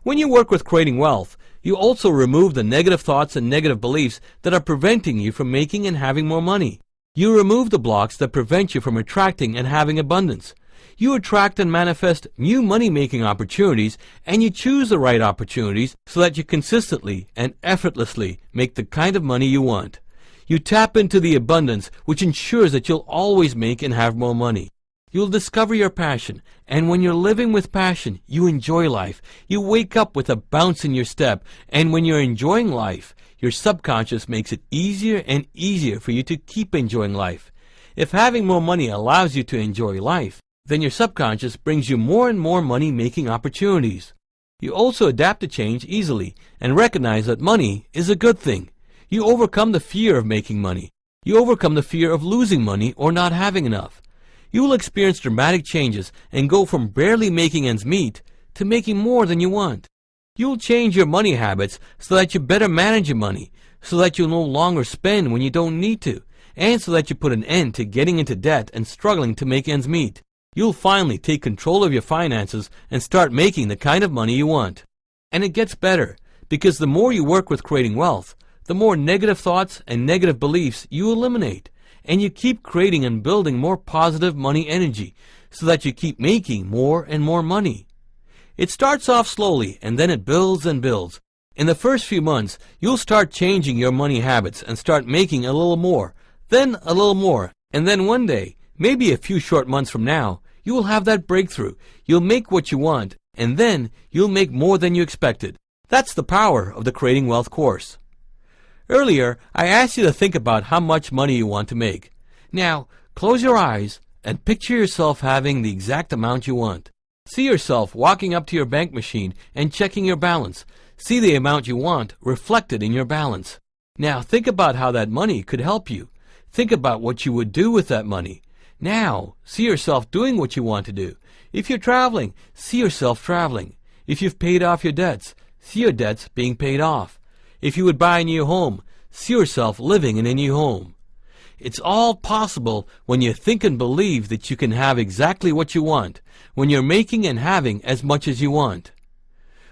When you work with creating wealth, you also remove the negative thoughts and negative beliefs that are preventing you from making and having more money. You remove the blocks that prevent you from attracting and having abundance. You attract and manifest new money-making opportunities, and you choose the right opportunities so that you consistently and effortlessly make the kind of money you want. You tap into the abundance, which ensures that you'll always make and have more money. You'll discover your passion, and when you're living with passion, you enjoy life. You wake up with a bounce in your step, and when you're enjoying life, your subconscious makes it easier and easier for you to keep enjoying life. If having more money allows you to enjoy life, then your subconscious brings you more and more money-making opportunities. You also adapt to change easily and recognize that money is a good thing. You overcome the fear of making money. You overcome the fear of losing money or not having enough. You will experience dramatic changes and go from barely making ends meet to making more than you want. You will change your money habits so that you better manage your money, so that you'll no longer spend when you don't need to, and so that you put an end to getting into debt and struggling to make ends meet. You'll finally take control of your finances and start making the kind of money you want. And it gets better, because the more you work with creating wealth, the more negative thoughts and negative beliefs you eliminate, and you keep creating and building more positive money energy, so that you keep making more and more money. It starts off slowly, and then it builds and builds. In the first few months, you'll start changing your money habits and start making a little more, then a little more, and then one day, maybe a few short months from now, you will have that breakthrough. You'll make what you want, and then you'll make more than you expected. That's the power of the Creating Wealth course. Earlier, I asked you to think about how much money you want to make. Now, close your eyes and picture yourself having the exact amount you want. See yourself walking up to your bank machine and checking your balance. See the amount you want reflected in your balance. Now, think about how that money could help you. Think about what you would do with that money. Now, see yourself doing what you want to do. If you're traveling, see yourself traveling. If you've paid off your debts, see your debts being paid off. If you would buy a new home, see yourself living in a new home. It's all possible when you think and believe that you can have exactly what you want, when you're making and having as much as you want.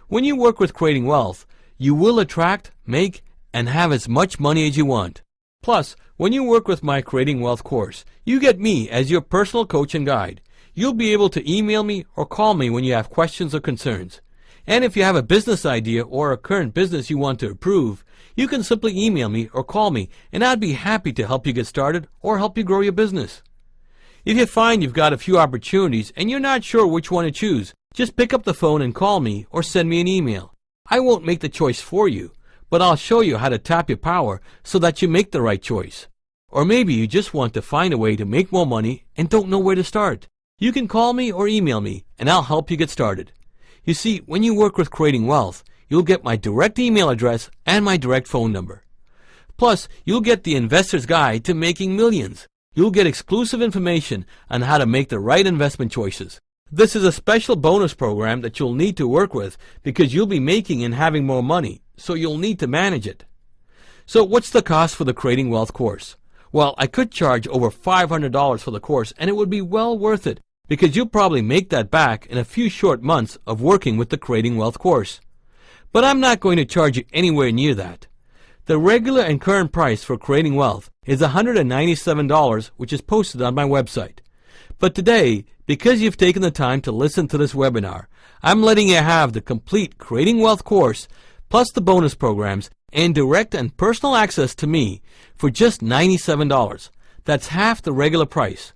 When you work with creating wealth, you will attract, make, and have as much money as you want. Plus, when you work with my Creating Wealth course, you get me as your personal coach and guide. You'll be able to email me or call me when you have questions or concerns. And if you have a business idea or a current business you want to improve, you can simply email me or call me, and I'd be happy to help you get started or help you grow your business. If you find you've got a few opportunities and you're not sure which one to choose, just pick up the phone and call me or send me an email. I won't make the choice for you, but I'll show you how to tap your power so that you make the right choice. Or maybe you just want to find a way to make more money and don't know where to start. You can call me or email me, and I'll help you get started. You see, when you work with Creating Wealth, you'll get my direct email address and my direct phone number. Plus, you'll get the Investor's Guide to Making Millions. You'll get exclusive information on how to make the right investment choices. This is a special bonus program that you'll need to work with because you'll be making and having more money, so you'll need to manage it. So what's the cost for the Creating Wealth course? Well, I could charge over $500 for the course, and it would be well worth it because you'll probably make that back in a few short months of working with the Creating Wealth course. But I'm not going to charge you anywhere near that. The regular and current price for Creating Wealth is $197, which is posted on my website. But today, because you've taken the time to listen to this webinar, I'm letting you have the complete Creating Wealth course, plus the bonus programs, and direct and personal access to me for just $97. That's half the regular price.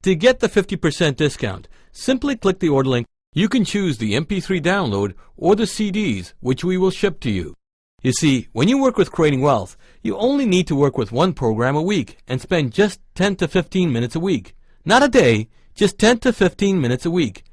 To get the 50% discount, simply click the order link. You can choose the MP3 download or the CDs, which we will ship to you. You see, when you work with Creating Wealth, you only need to work with one program a week and spend just 10 to 15 minutes a week. Not a day, just 10 to 15 minutes a week.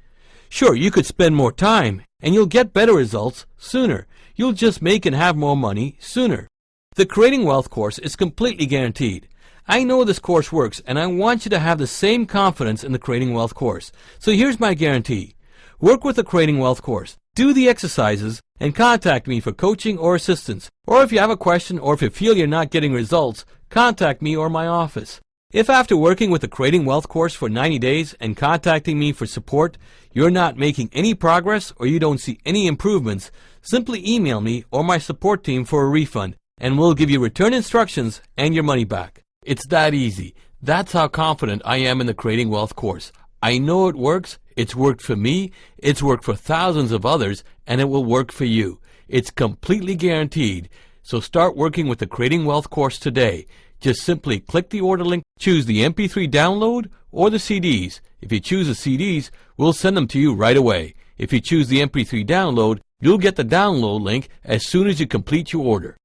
Sure, you could spend more time and you'll get better results sooner. You'll just make and have more money sooner. The Creating Wealth course is completely guaranteed. I know this course works, and I want you to have the same confidence in the Creating Wealth course. So here's my guarantee. Work with the Creating Wealth course. Do the exercises and contact me for coaching or assistance. Or if you have a question or if you feel you're not getting results, contact me or my office. If after working with the Creating Wealth course for 90 days and contacting me for support, you're not making any progress or you don't see any improvements, simply email me or my support team for a refund, and we'll give you return instructions and your money back. It's that easy. That's how confident I am in the Creating Wealth course. I know it works. It's worked for me. It's worked for thousands of others, and it will work for you. It's completely guaranteed. So start working with the Creating Wealth course today. Just simply click the order link, choose the MP3 download or the CDs. If you choose the CDs, we'll send them to you right away. If you choose the MP3 download, you'll get the download link as soon as you complete your order.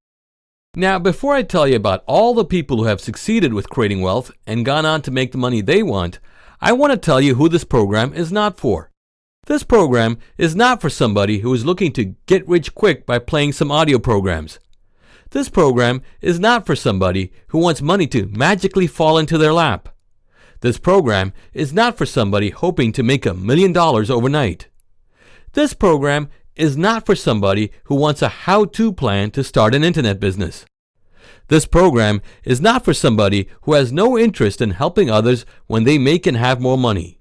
Now, before I tell you about all the people who have succeeded with Creating Wealth and gone on to make the money they want, I want to tell you who this program is not for. This program is not for somebody who is looking to get rich quick by playing some audio programs. This program is not for somebody who wants money to magically fall into their lap. This program is not for somebody hoping to make $1 million overnight. This program is not for somebody who wants a how-to plan to start an internet business. This program is not for somebody who has no interest in helping others when they make and have more money.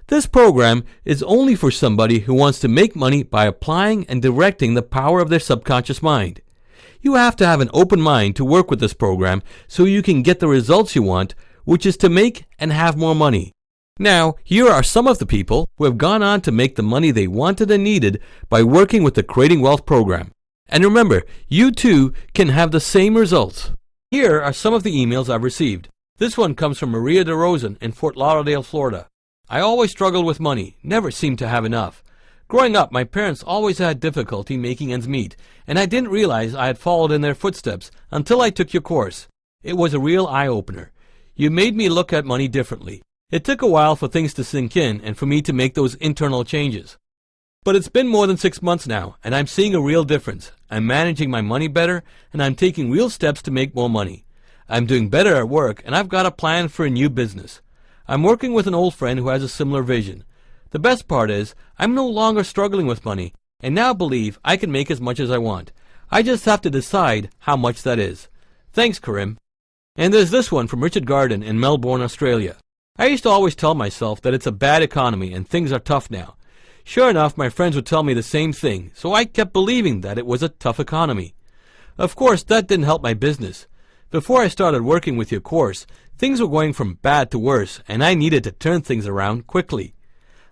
This program is only for somebody who wants to make money by applying and directing the power of their subconscious mind. You have to have an open mind to work with this program so you can get the results you want, which is to make and have more money. Now, here are some of the people who have gone on to make the money they wanted and needed by working with the Creating Wealth program. And remember, you too can have the same results. Here are some of the emails I've received. This one comes from Maria DeRosen in Fort Lauderdale, Florida. I always struggled with money, never seemed to have enough. Growing up, my parents always had difficulty making ends meet, and I didn't realize I had followed in their footsteps until I took your course. It was a real eye-opener. You made me look at money differently. It took a while for things to sink in and for me to make those internal changes. But it's been more than 6 months now, and I'm seeing a real difference. I'm managing my money better, and I'm taking real steps to make more money. I'm doing better at work, and I've got a plan for a new business. I'm working with an old friend who has a similar vision. The best part is, I'm no longer struggling with money, and now believe I can make as much as I want. I just have to decide how much that is. Thanks, Karim. And there's this one from Richard Garden in Melbourne, Australia. I used to always tell myself that it's a bad economy and things are tough now. Sure enough, my friends would tell me the same thing, so I kept believing that it was a tough economy. Of course, that didn't help my business. Before I started working with your course, things were going from bad to worse, and I needed to turn things around quickly.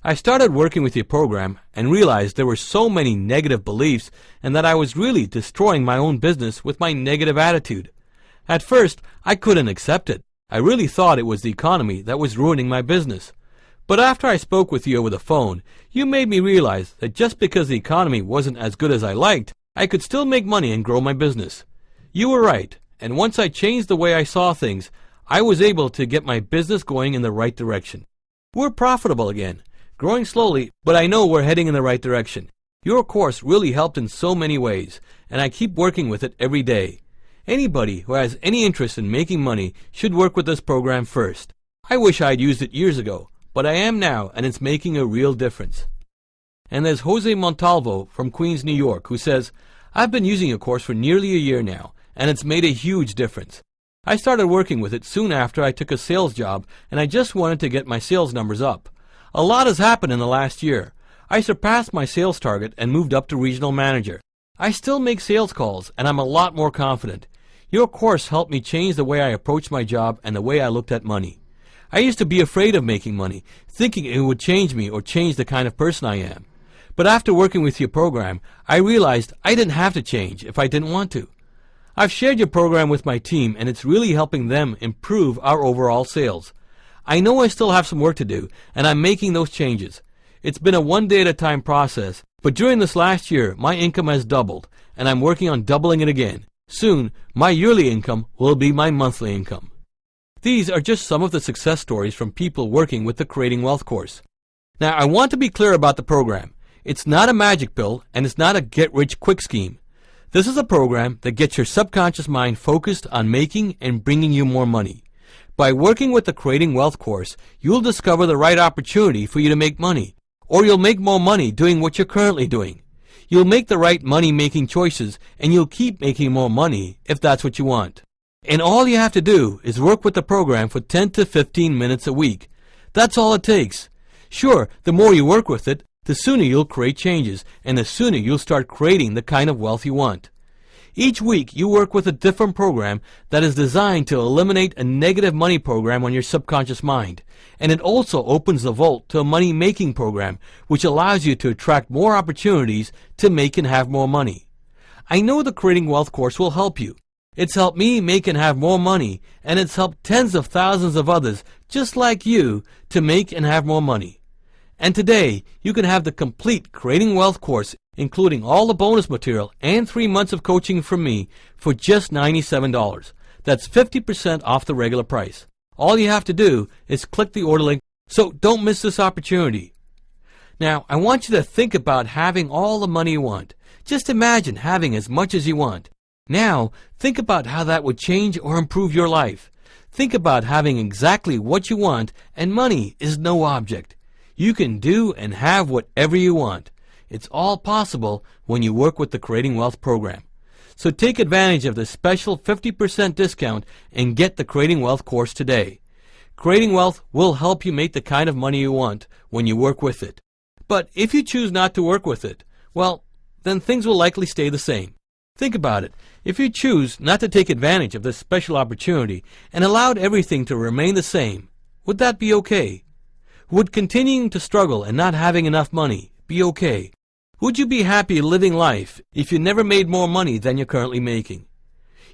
I started working with your program and realized there were so many negative beliefs and that I was really destroying my own business with my negative attitude. At first, I couldn't accept it. I really thought it was the economy that was ruining my business. But after I spoke with you over the phone, you made me realize that just because the economy wasn't as good as I liked, I could still make money and grow my business. You were right, and once I changed the way I saw things, I was able to get my business going in the right direction. We're profitable again. Growing slowly, but I know we're heading in the right direction. Your course really helped in so many ways, and I keep working with it every day. Anybody who has any interest in making money should work with this program first. I wish I had used it years ago, but I am now, and it's making a real difference. And there's Jose Montalvo from Queens, New York, who says, I've been using your course for nearly a year now, and it's made a huge difference. I started working with it soon after I took a sales job, and I just wanted to get my sales numbers up. A lot has happened in the last year. I surpassed my sales target and moved up to regional manager. I still make sales calls, and I'm a lot more confident. Your course helped me change the way I approached my job and the way I looked at money. I used to be afraid of making money, thinking it would change me or change the kind of person I am. But after working with your program, I realized I didn't have to change if I didn't want to. I've shared your program with my team, and it's really helping them improve our overall sales. I know I still have some work to do, and I'm making those changes. It's been a one-day-at-a-time process, but during this last year, my income has doubled, and I'm working on doubling it again. Soon, my yearly income will be my monthly income. These are just some of the success stories from people working with the Creating Wealth course. Now, I want to be clear about the program. It's not a magic pill, and it's not a get-rich-quick scheme. This is a program that gets your subconscious mind focused on making and bringing you more money. By working with the Creating Wealth course, you'll discover the right opportunity for you to make money, or you'll make more money doing what you're currently doing. You'll make the right money-making choices, and you'll keep making more money if that's what you want. And all you have to do is work with the program for 10 to 15 minutes a week. That's all it takes. Sure, the more you work with it, the sooner you'll create changes, and the sooner you'll start creating the kind of wealth you want. Each week, you work with a different program that is designed to eliminate a negative money program on your subconscious mind. And it also opens the vault to a money-making program, which allows you to attract more opportunities to make and have more money. I know the Creating Wealth course will help you. It's helped me make and have more money, and it's helped tens of thousands of others just like you to make and have more money. And today, you can have the complete Creating Wealth course, including all the bonus material and 3 months of coaching from me for just $97. That's 50% off the regular price. All you have to do is click the order link, so don't miss this opportunity. Now, I want you to think about having all the money you want. Just imagine having as much as you want. Now, think about how that would change or improve your life. Think about having exactly what you want, and money is no object. You can do and have whatever you want. It's all possible when you work with the Creating Wealth program. So take advantage of the special 50% discount and get the Creating Wealth course today. Creating Wealth will help you make the kind of money you want when you work with it. But if you choose not to work with it, well, then things will likely stay the same. Think about it. If you choose not to take advantage of this special opportunity and allowed everything to remain the same, would that be okay? Would continuing to struggle and not having enough money be okay? Would you be happy living life if you never made more money than you're currently making?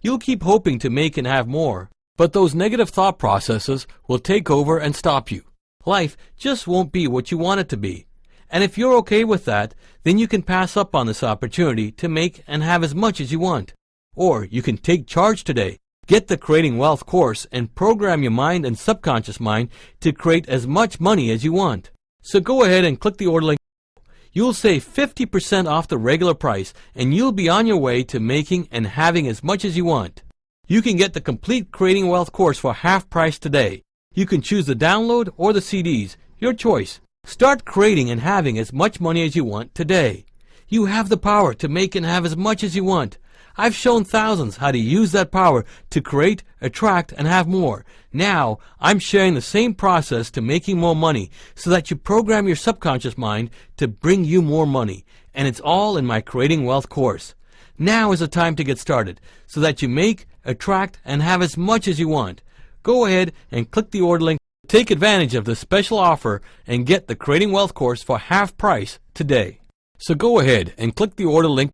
You'll keep hoping to make and have more, but those negative thought processes will take over and stop you. Life just won't be what you want it to be. And if you're okay with that, then you can pass up on this opportunity to make and have as much as you want. Or you can take charge today, get the Creating Wealth course, and program your mind and subconscious mind to create as much money as you want. So go ahead and click the order link. You'll save 50% off the regular price, and you'll be on your way to making and having as much as you want. You can get the complete Creating Wealth course for half price today. You can choose the download or the CDs, your choice. Start creating and having as much money as you want today. You have the power to make and have as much as you want. I've shown thousands how to use that power to create, attract, and have more. Now, I'm sharing the same process to making more money so that you program your subconscious mind to bring you more money. And it's all in my Creating Wealth course. Now is the time to get started so that you make, attract, and have as much as you want. Go ahead and click the order link. Take advantage of this special offer and get the Creating Wealth course for half price today. So go ahead and click the order link.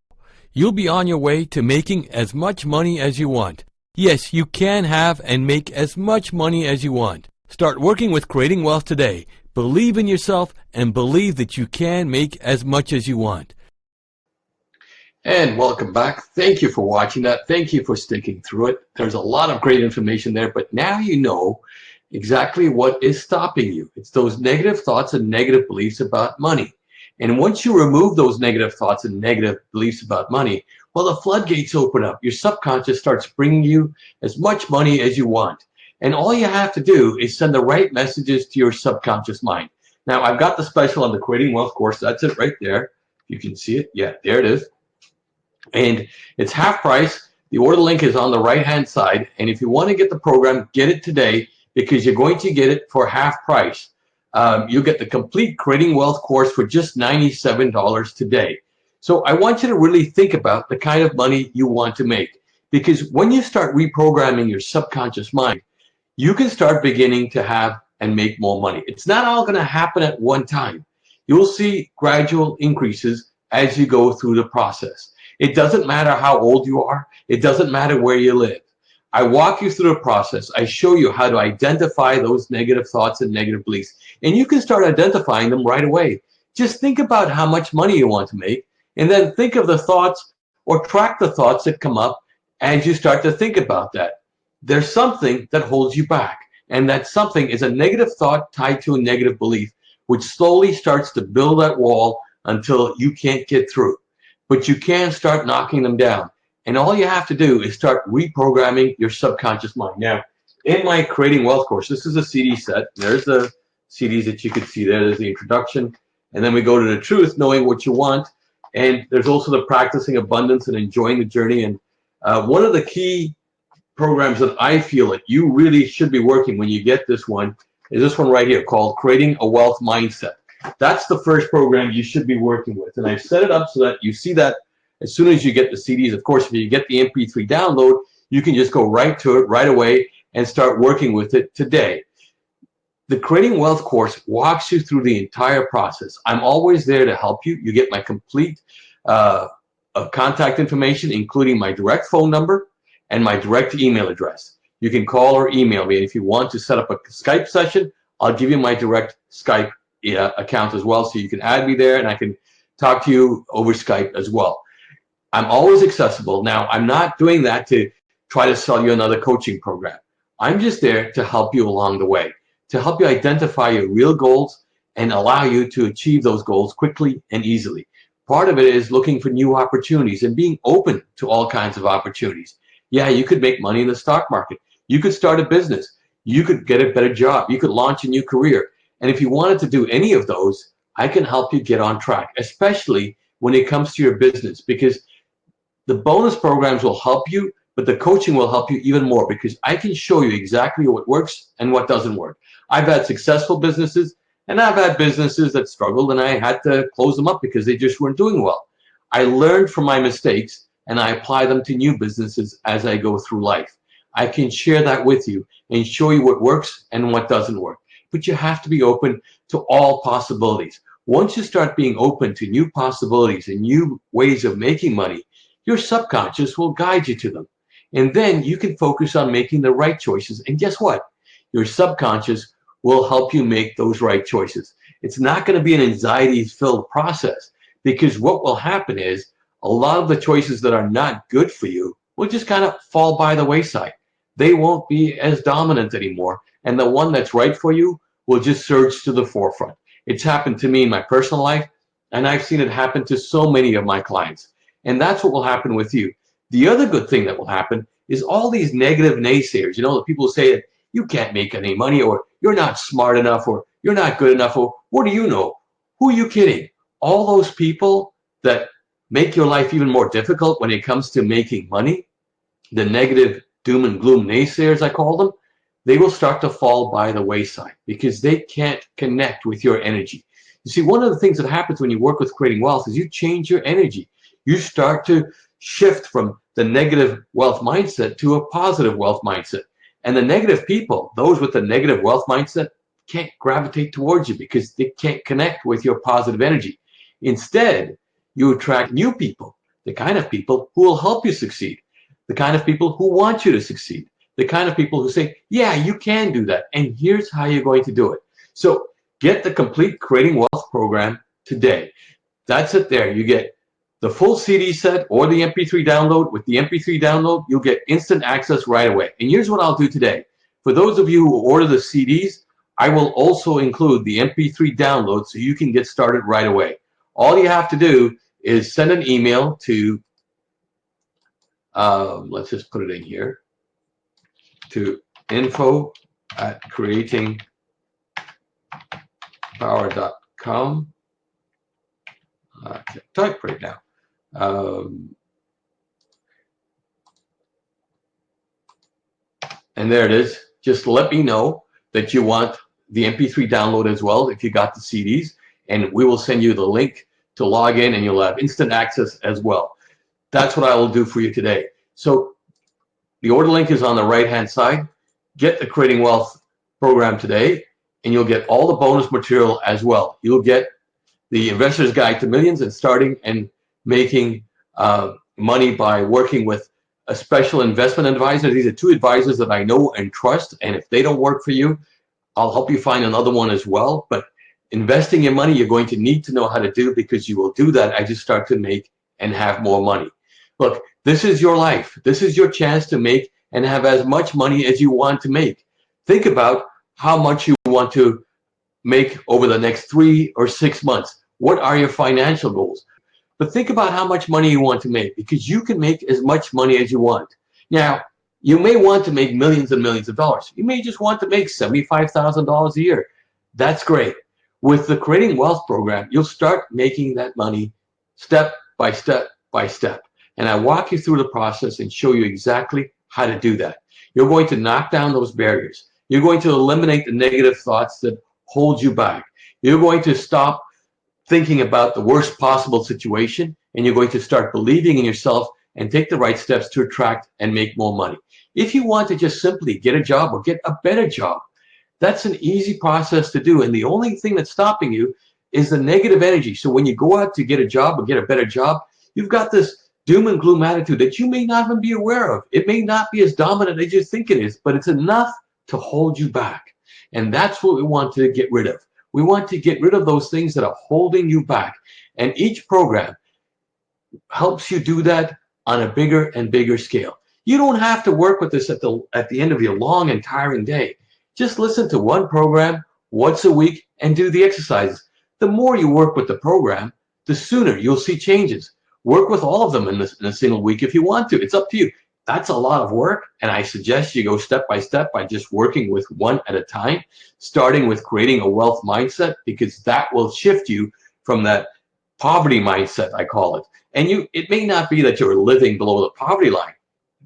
You'll be on your way to making as much money as you want. Yes, you can have and make as much money as you want. Start working with Creating Wealth today. Believe in yourself and believe that you can make as much as you want. And welcome back. Thank you for watching that. Thank you for sticking through it. There's a lot of great information there, but now you know exactly what is stopping you. It's those negative thoughts and negative beliefs about money. And once you remove those negative thoughts and negative beliefs about money, well, the floodgates open up. Your subconscious starts bringing you as much money as you want. And all you have to do is send the right messages to your subconscious mind. Now, I've got the special on the Creating Wealth course. That's it right there. You can see it. Yeah, there it is. And it's half price. The order link is on the right-hand side. And if you want to get the program, get it today because you're going to get it for half price. You'll get the complete Creating Wealth course for just $97 today. So I want you to really think about the kind of money you want to make, because when you start reprogramming your subconscious mind, you can start beginning to have and make more money. It's not all going to happen at one time. You'll see gradual increases as you go through the process. It doesn't matter how old you are. It doesn't matter where you live. I walk you through the process. I show you how to identify those negative thoughts and negative beliefs. And you can start identifying them right away. Just think about how much money you want to make, and then think of the thoughts or track the thoughts that come up as you start to think about that. There's something that holds you back, and that something is a negative thought tied to a negative belief, which slowly starts to build that wall until you can't get through. But you can start knocking them down. And all you have to do is start reprogramming your subconscious mind. Now, in my Creating Wealth course, this is a CD set. There's the CDs that you can see there. There's the introduction. And then we go to the truth, knowing what you want. And there's also the practicing abundance and enjoying the journey. And one of the key programs that I feel that you really should be working when you get this one is this one right here called Creating a Wealth Mindset. That's the first program you should be working with. And I've set it up so that you see that as soon as you get the CDs. Of course, if you get the MP3 download, you can just go right to it right away and start working with it today. The Creating Wealth course walks you through the entire process. I'm always there to help you. You get my complete contact information, including my direct phone number and my direct email address. You can call or email me. If you want to set up a Skype session, I'll give you my direct Skype account as well, so you can add me there and I can talk to you over Skype as well. I'm always accessible. Now, I'm not doing that to try to sell you another coaching program. I'm just there to help you along the way, to help you identify your real goals and allow you to achieve those goals quickly and easily. Part of it is looking for new opportunities and being open to all kinds of opportunities. Yeah, you could make money in the stock market. You could start a business. You could get a better job. You could launch a new career. And if you wanted to do any of those, I can help you get on track, especially when it comes to your business, because the bonus programs will help you, but the coaching will help you even more because I can show you exactly what works and what doesn't work. I've had successful businesses and I've had businesses that struggled and I had to close them up because they just weren't doing well. I learned from my mistakes and I apply them to new businesses as I go through life. I can share that with you and show you what works and what doesn't work. But you have to be open to all possibilities. Once you start being open to new possibilities and new ways of making money, your subconscious will guide you to them. And then you can focus on making the right choices. And guess what? Your subconscious will help you make those right choices. It's not going to be an anxiety-filled process because what will happen is a lot of the choices that are not good for you will just kind of fall by the wayside. They won't be as dominant anymore. And the one that's right for you will just surge to the forefront. It's happened to me in my personal life, and I've seen it happen to so many of my clients. And that's what will happen with you. The other good thing that will happen is all these negative naysayers, you know, the people who say that you can't make any money, or you're not smart enough, or you're not good enough, or what do you know? Who are you kidding? All those people that make your life even more difficult when it comes to making money, the negative doom and gloom naysayers, I call them, they will start to fall by the wayside because they can't connect with your energy. You see, one of the things that happens when you work with creating wealth is you change your energy. You start to shift from the negative wealth mindset to a positive wealth mindset. And the negative people, those with the negative wealth mindset, can't gravitate towards you because they can't connect with your positive energy. Instead, you attract new people, the kind of people who will help you succeed, the kind of people who want you to succeed, the kind of people who say, yeah, you can do that, and here's how you're going to do it. So get the complete Creating Wealth program today. That's it there. You get the full CD set or the MP3 download. With the MP3 download, you'll get instant access right away. And here's what I'll do today. For those of you who order the CDs, I will also include the MP3 download so you can get started right away. All you have to do is send an email to, let's just put it in here, to info@creatingpower.com. I can't type right now. And there it is. Just let me know that you want the MP3 download as well if you got the CDs, and we will send you the link to log in and you'll have instant access as well. That's what I will do for you today. So the order link is on the right-hand side. Get the Creating Wealth program today, and you'll get all the bonus material as well. You'll get the Investor's Guide to Millions and starting and making money by working with a special investment advisor. These are two advisors that I know and trust, and if they don't work for you, I'll help you find another one as well. But investing your money, you're going to need to know how to do, because you will do that as you start to make and have more money. Look, this is your life. This is your chance to make and have as much money as you want to make. Think about how much you want to make over the next 3 or 6 months. What are your financial goals? But think about how much money you want to make, because you can make as much money as you want. Now, you may want to make millions and millions of dollars. You may just want to make $75,000 a year. That's great. With the Creating Wealth program, you'll start making that money step by step by step. And I walk you through the process and show you exactly how to do that. You're going to knock down those barriers. You're going to eliminate the negative thoughts that hold you back. You're going to stop thinking about the worst possible situation, and you're going to start believing in yourself and take the right steps to attract and make more money. If you want to just simply get a job or get a better job, that's an easy process to do. And the only thing that's stopping you is the negative energy. So when you go out to get a job or get a better job, you've got this doom and gloom attitude that you may not even be aware of. It may not be as dominant as you think it is, but it's enough to hold you back. And that's what we want to get rid of. We want to get rid of those things that are holding you back. And each program helps you do that on a bigger and bigger scale. You don't have to work with this at the end of your long and tiring day. Just listen to one program once a week and do the exercises. The more you work with the program, the sooner you'll see changes. Work with all of them in a single week if you want to. It's up to you. That's a lot of work, and I suggest you go step by step by just working with one at a time, starting with creating a wealth mindset, because that will shift you from that poverty mindset, I call it. And it may not be that you're living below the poverty line,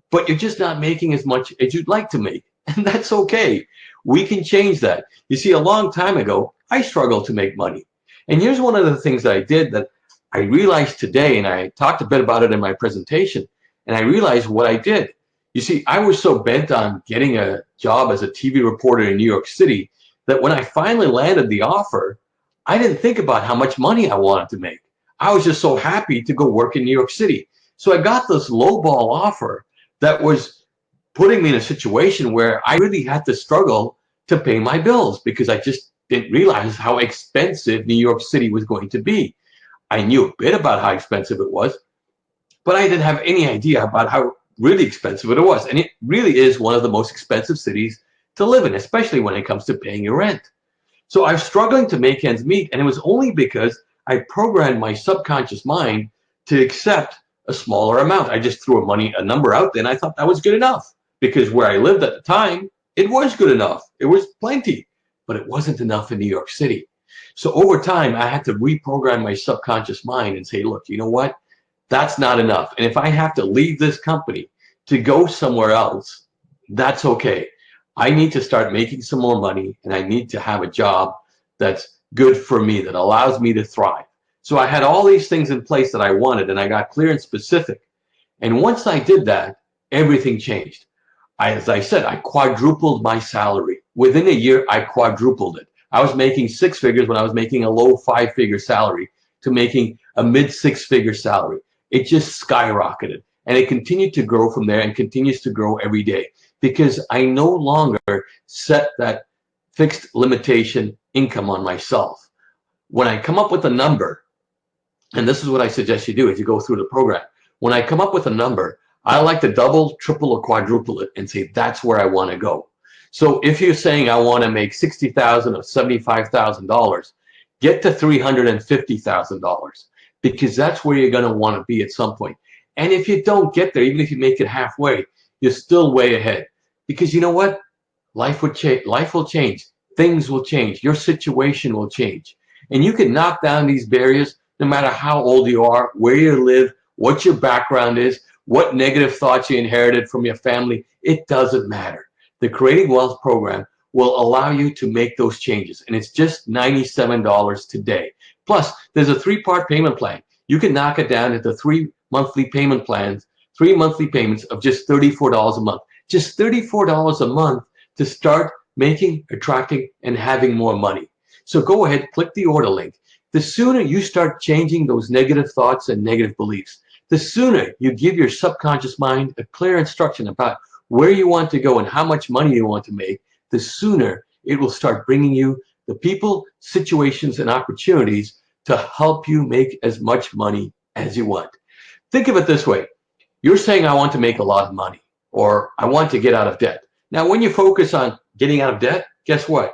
but you're just not making as much as you'd like to make. And that's okay. We can change that. You see, a long time ago, I struggled to make money. And here's one of the things that I did that I realized today, and I talked a bit about it in my presentation, and I realized what I did. You see, I was so bent on getting a job as a TV reporter in New York City that when I finally landed the offer, I didn't think about how much money I wanted to make. I was just so happy to go work in New York City. So I got this lowball offer that was putting me in a situation where I really had to struggle to pay my bills because I just didn't realize how expensive New York City was going to be. I knew a bit about how expensive it was, but I didn't have any idea about how really expensive it was. And it really is one of the most expensive cities to live in, especially when it comes to paying your rent. So I was struggling to make ends meet, and it was only because I programmed my subconscious mind to accept a smaller amount. I just threw a number out there, and I thought that was good enough because where I lived at the time, it was good enough. It was plenty, but it wasn't enough in New York City. So over time, I had to reprogram my subconscious mind and say, look, you know what? That's not enough. And if I have to leave this company to go somewhere else, that's okay. I need to start making some more money, and I need to have a job that's good for me, that allows me to thrive. So I had all these things in place that I wanted, and I got clear and specific. And once I did that, everything changed. As I said, I quadrupled my salary. Within a year, I quadrupled it. I was making six figures when I was making a low five-figure salary to making a mid six-figure salary. It just skyrocketed, and it continued to grow from there and continues to grow every day because I no longer set that fixed limitation income on myself. When I come up with a number, and this is what I suggest you do as you go through the program, when I come up with a number, I like to double, triple, or quadruple it and say that's where I want to go. So if you're saying I want to make $60,000 or $75,000, get to $350,000 because that's where you're going to want to be at some point. And if you don't get there, even if you make it halfway, you're still way ahead. Because you know what? Life will change. Things will change. Your situation will change. And you can knock down these barriers no matter how old you are, where you live, what your background is, what negative thoughts you inherited from your family. It doesn't matter. The Creating Wealth program will allow you to make those changes. And it's just $97 today. Plus, there's a three-part payment plan. You can knock it down into three monthly payments of just $34 a month. Just $34 a month to start making, attracting, and having more money. So go ahead, click the order link. The sooner you start changing those negative thoughts and negative beliefs, the sooner you give your subconscious mind a clear instruction about where you want to go and how much money you want to make, the sooner it will start bringing you the people, situations, and opportunities to help you make as much money as you want. Think of it this way. You're saying, I want to make a lot of money, or I want to get out of debt. Now, when you focus on getting out of debt, guess what?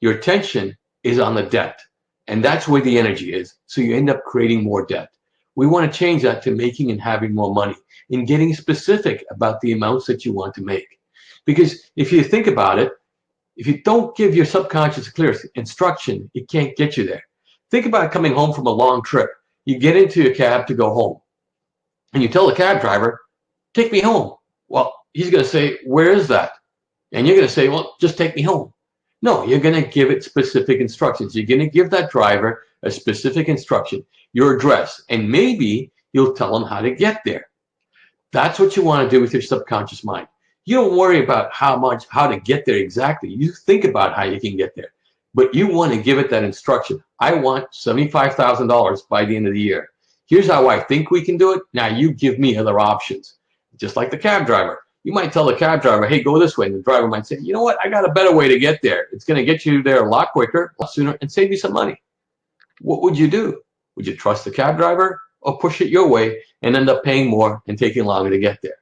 Your attention is on the debt, and that's where the energy is. So you end up creating more debt. We want to change that to making and having more money and getting specific about the amounts that you want to make. Because if you think about it, if you don't give your subconscious clear instruction, it can't get you there. Think about coming home from a long trip. You get into a cab to go home, and you tell the cab driver, take me home. Well, he's going to say, where is that? And you're going to say, well, just take me home. No, you're going to give it specific instructions. You're going to give that driver a specific instruction, your address, and maybe you'll tell them how to get there. That's what you want to do with your subconscious mind. You don't worry about how to get there exactly. You think about how you can get there, but you want to give it that instruction. I want $75,000 by the end of the year. Here's how I think we can do it. Now you give me other options. Just like the cab driver. You might tell the cab driver, hey, go this way. And the driver might say, you know what? I got a better way to get there. It's going to get you there a lot quicker, a lot sooner, and save you some money. What would you do? Would you trust the cab driver or push it your way and end up paying more and taking longer to get there?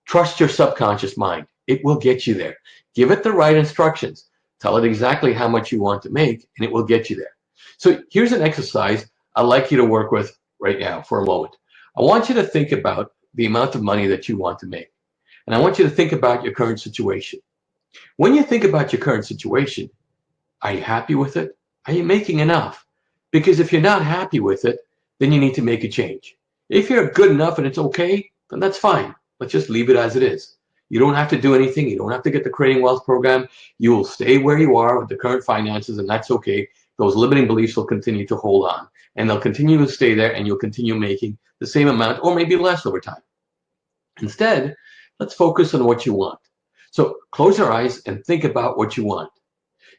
Trust your subconscious mind. It will get you there. Give it the right instructions. Tell it exactly how much you want to make, and it will get you there. So here's an exercise I'd like you to work with right now for a moment. I want you to think about the amount of money that you want to make. And I want you to think about your current situation. When you think about your current situation, are you happy with it? Are you making enough? Because if you're not happy with it, then you need to make a change. If you're good enough and it's okay, then that's fine. Let's just leave it as it is. You don't have to do anything. You don't have to get the Creating Wealth program. You will stay where you are with the current finances, and that's okay. Those limiting beliefs will continue to hold on, and they'll continue to stay there, and you'll continue making the same amount or maybe less over time. Instead, let's focus on what you want. So close your eyes and think about what you want.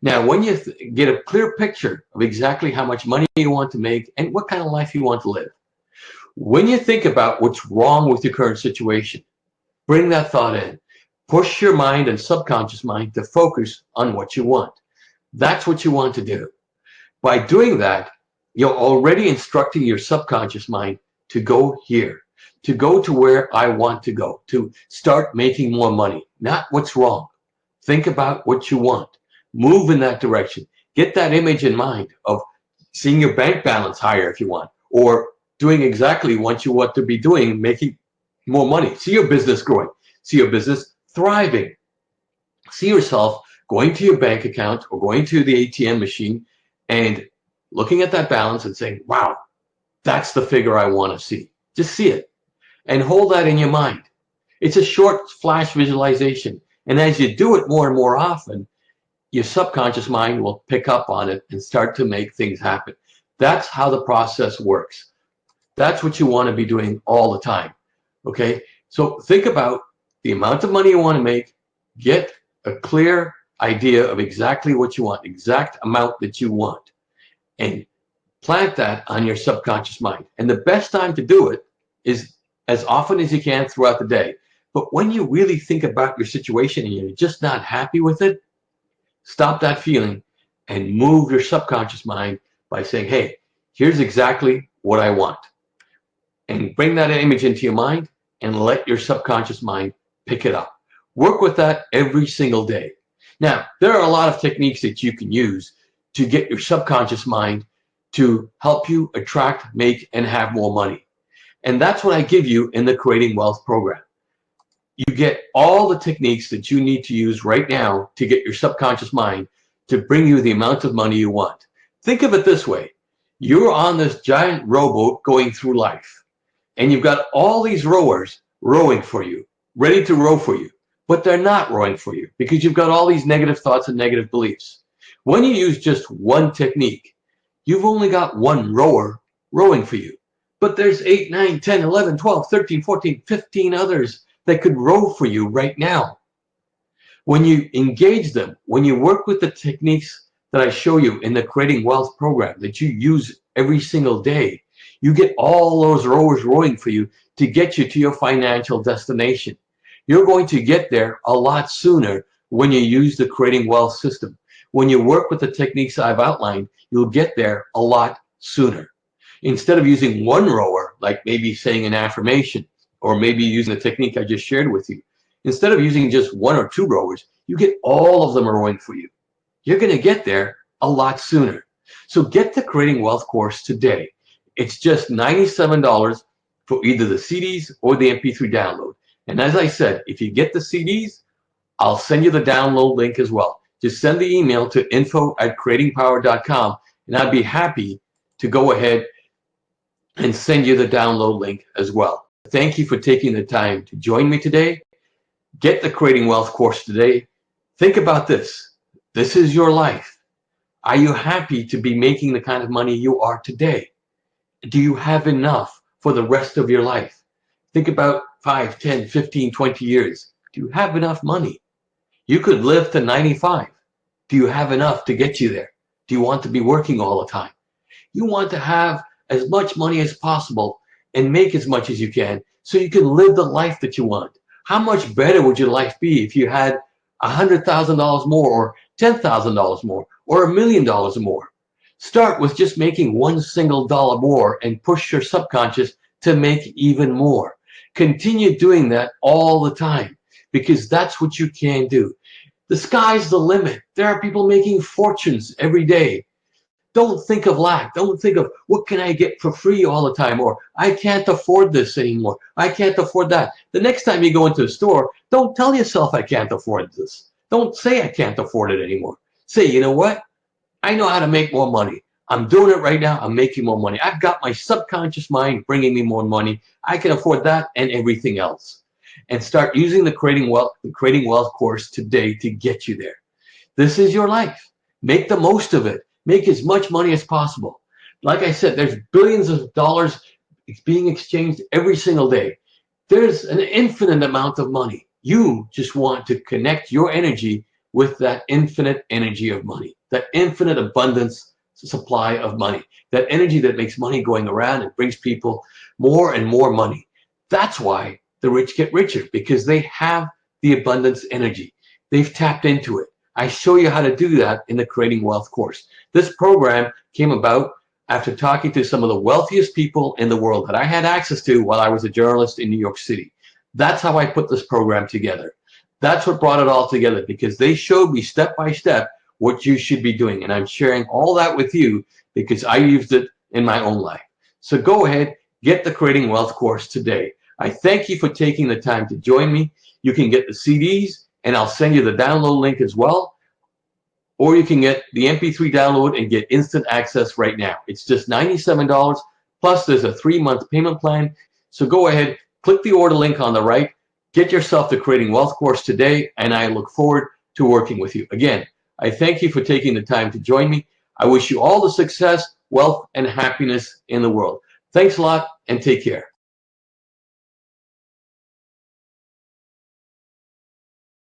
Now, when you get a clear picture of exactly how much money you want to make and what kind of life you want to live, when you think about what's wrong with your current situation, bring that thought in. Push your mind and subconscious mind to focus on what you want. That's what you want to do. By doing that, you're already instructing your subconscious mind to go here, to go to where I want to go, to start making more money, not what's wrong. Think about what you want. Move in that direction. Get that image in mind of seeing your bank balance higher if you want, or doing exactly what you want to be doing, making more money. See your business growing. See your business thriving. See yourself going to your bank account or going to the ATM machine and looking at that balance and saying, wow, that's the figure I want to see. Just see it and hold that in your mind. It's a short flash visualization. And as you do it more and more often, your subconscious mind will pick up on it and start to make things happen. That's how the process works. That's what you want to be doing all the time. Okay? So think about the amount of money you want to make. Get a clear idea of exactly what you want, exact amount that you want, and plant that on your subconscious mind. And the best time to do it is as often as you can throughout the day. But when you really think about your situation and you're just not happy with it, stop that feeling and move your subconscious mind by saying, hey, here's exactly what I want. And bring that image into your mind and let your subconscious mind pick it up. Work with that every single day. Now, there are a lot of techniques that you can use to get your subconscious mind to help you attract, make, and have more money. And that's what I give you in the Creating Wealth program. You get all the techniques that you need to use right now to get your subconscious mind to bring you the amount of money you want. Think of it this way. You're on this giant rowboat going through life, and you've got all these rowers rowing for you, ready to row for you, but they're not rowing for you because you've got all these negative thoughts and negative beliefs. When you use just one technique, you've only got one rower rowing for you, but there's 8, 9, 10, 11, 12, 13, 14, 15 others that could row for you right now. When you engage them, when you work with the techniques that I show you in the Creating Wealth program that you use every single day, you get all those rowers rowing for you to get you to your financial destination. You're going to get there a lot sooner when you use the Creating Wealth system. When you work with the techniques I've outlined, you'll get there a lot sooner. Instead of using one rower, like maybe saying an affirmation, or maybe using the technique I just shared with you, instead of using just one or two rowers, you get all of them rowing for you. You're going to get there a lot sooner. So get the Creating Wealth course today. It's just $97 for either the CDs or the MP3 download. And as I said, if you get the CDs, I'll send you the download link as well. Just send the email to info@creatingpower.com, and I'd be happy to go ahead and send you the download link as well. Thank you for taking the time to join me today. Get the Creating Wealth course today. Think about this. This is your life. Are you happy to be making the kind of money you are today? Do you have enough for the rest of your life? Think about 5, 10, 15, 20 years. Do you have enough money? You could live to 95. Do you have enough to get you there? Do you want to be working all the time? You want to have as much money as possible and make as much as you can so you can live the life that you want. How much better would your life be if you had $100,000 more or $10,000 more or $1,000,000 more? Start with just making one single dollar more and push your subconscious to make even more. Continue doing that all the time because that's what you can do. The sky's the limit. There are people making fortunes every day. Don't think of lack. Don't think of what can I get for free all the time, or I can't afford this anymore. I can't afford that. The next time you go into a store, don't tell yourself I can't afford this. Don't say I can't afford it anymore. Say, you know what? I know how to make more money. I'm doing it right now. I'm making more money. I've got my subconscious mind bringing me more money. I can afford that and everything else. And start using the Creating Wealth course today to get you there. This is your life. Make the most of it. Make as much money as possible. Like I said, there's billions of dollars being exchanged every single day. There's an infinite amount of money. You just want to connect your energy with that infinite energy of money, that infinite abundance supply of money, that energy that makes money going around and brings people more and more money. That's why the rich get richer, because they have the abundance energy. They've tapped into it. I show you how to do that in the Creating Wealth course. This program came about after talking to some of the wealthiest people in the world that I had access to while I was a journalist in New York City. That's how I put this program together. That's what brought it all together, because they showed me step by step what you should be doing. And I'm sharing all that with you because I used it in my own life. So go ahead, get the Creating Wealth course today. I thank you for taking the time to join me. You can get the CDs, and I'll send you the download link as well. Or you can get the MP3 download and get instant access right now. It's just $97, plus there's a 3-month payment plan. So go ahead, click the order link on the right, get yourself the Creating Wealth course today, and I look forward to working with you. Again, I thank you for taking the time to join me. I wish you all the success, wealth, and happiness in the world. Thanks a lot, and take care.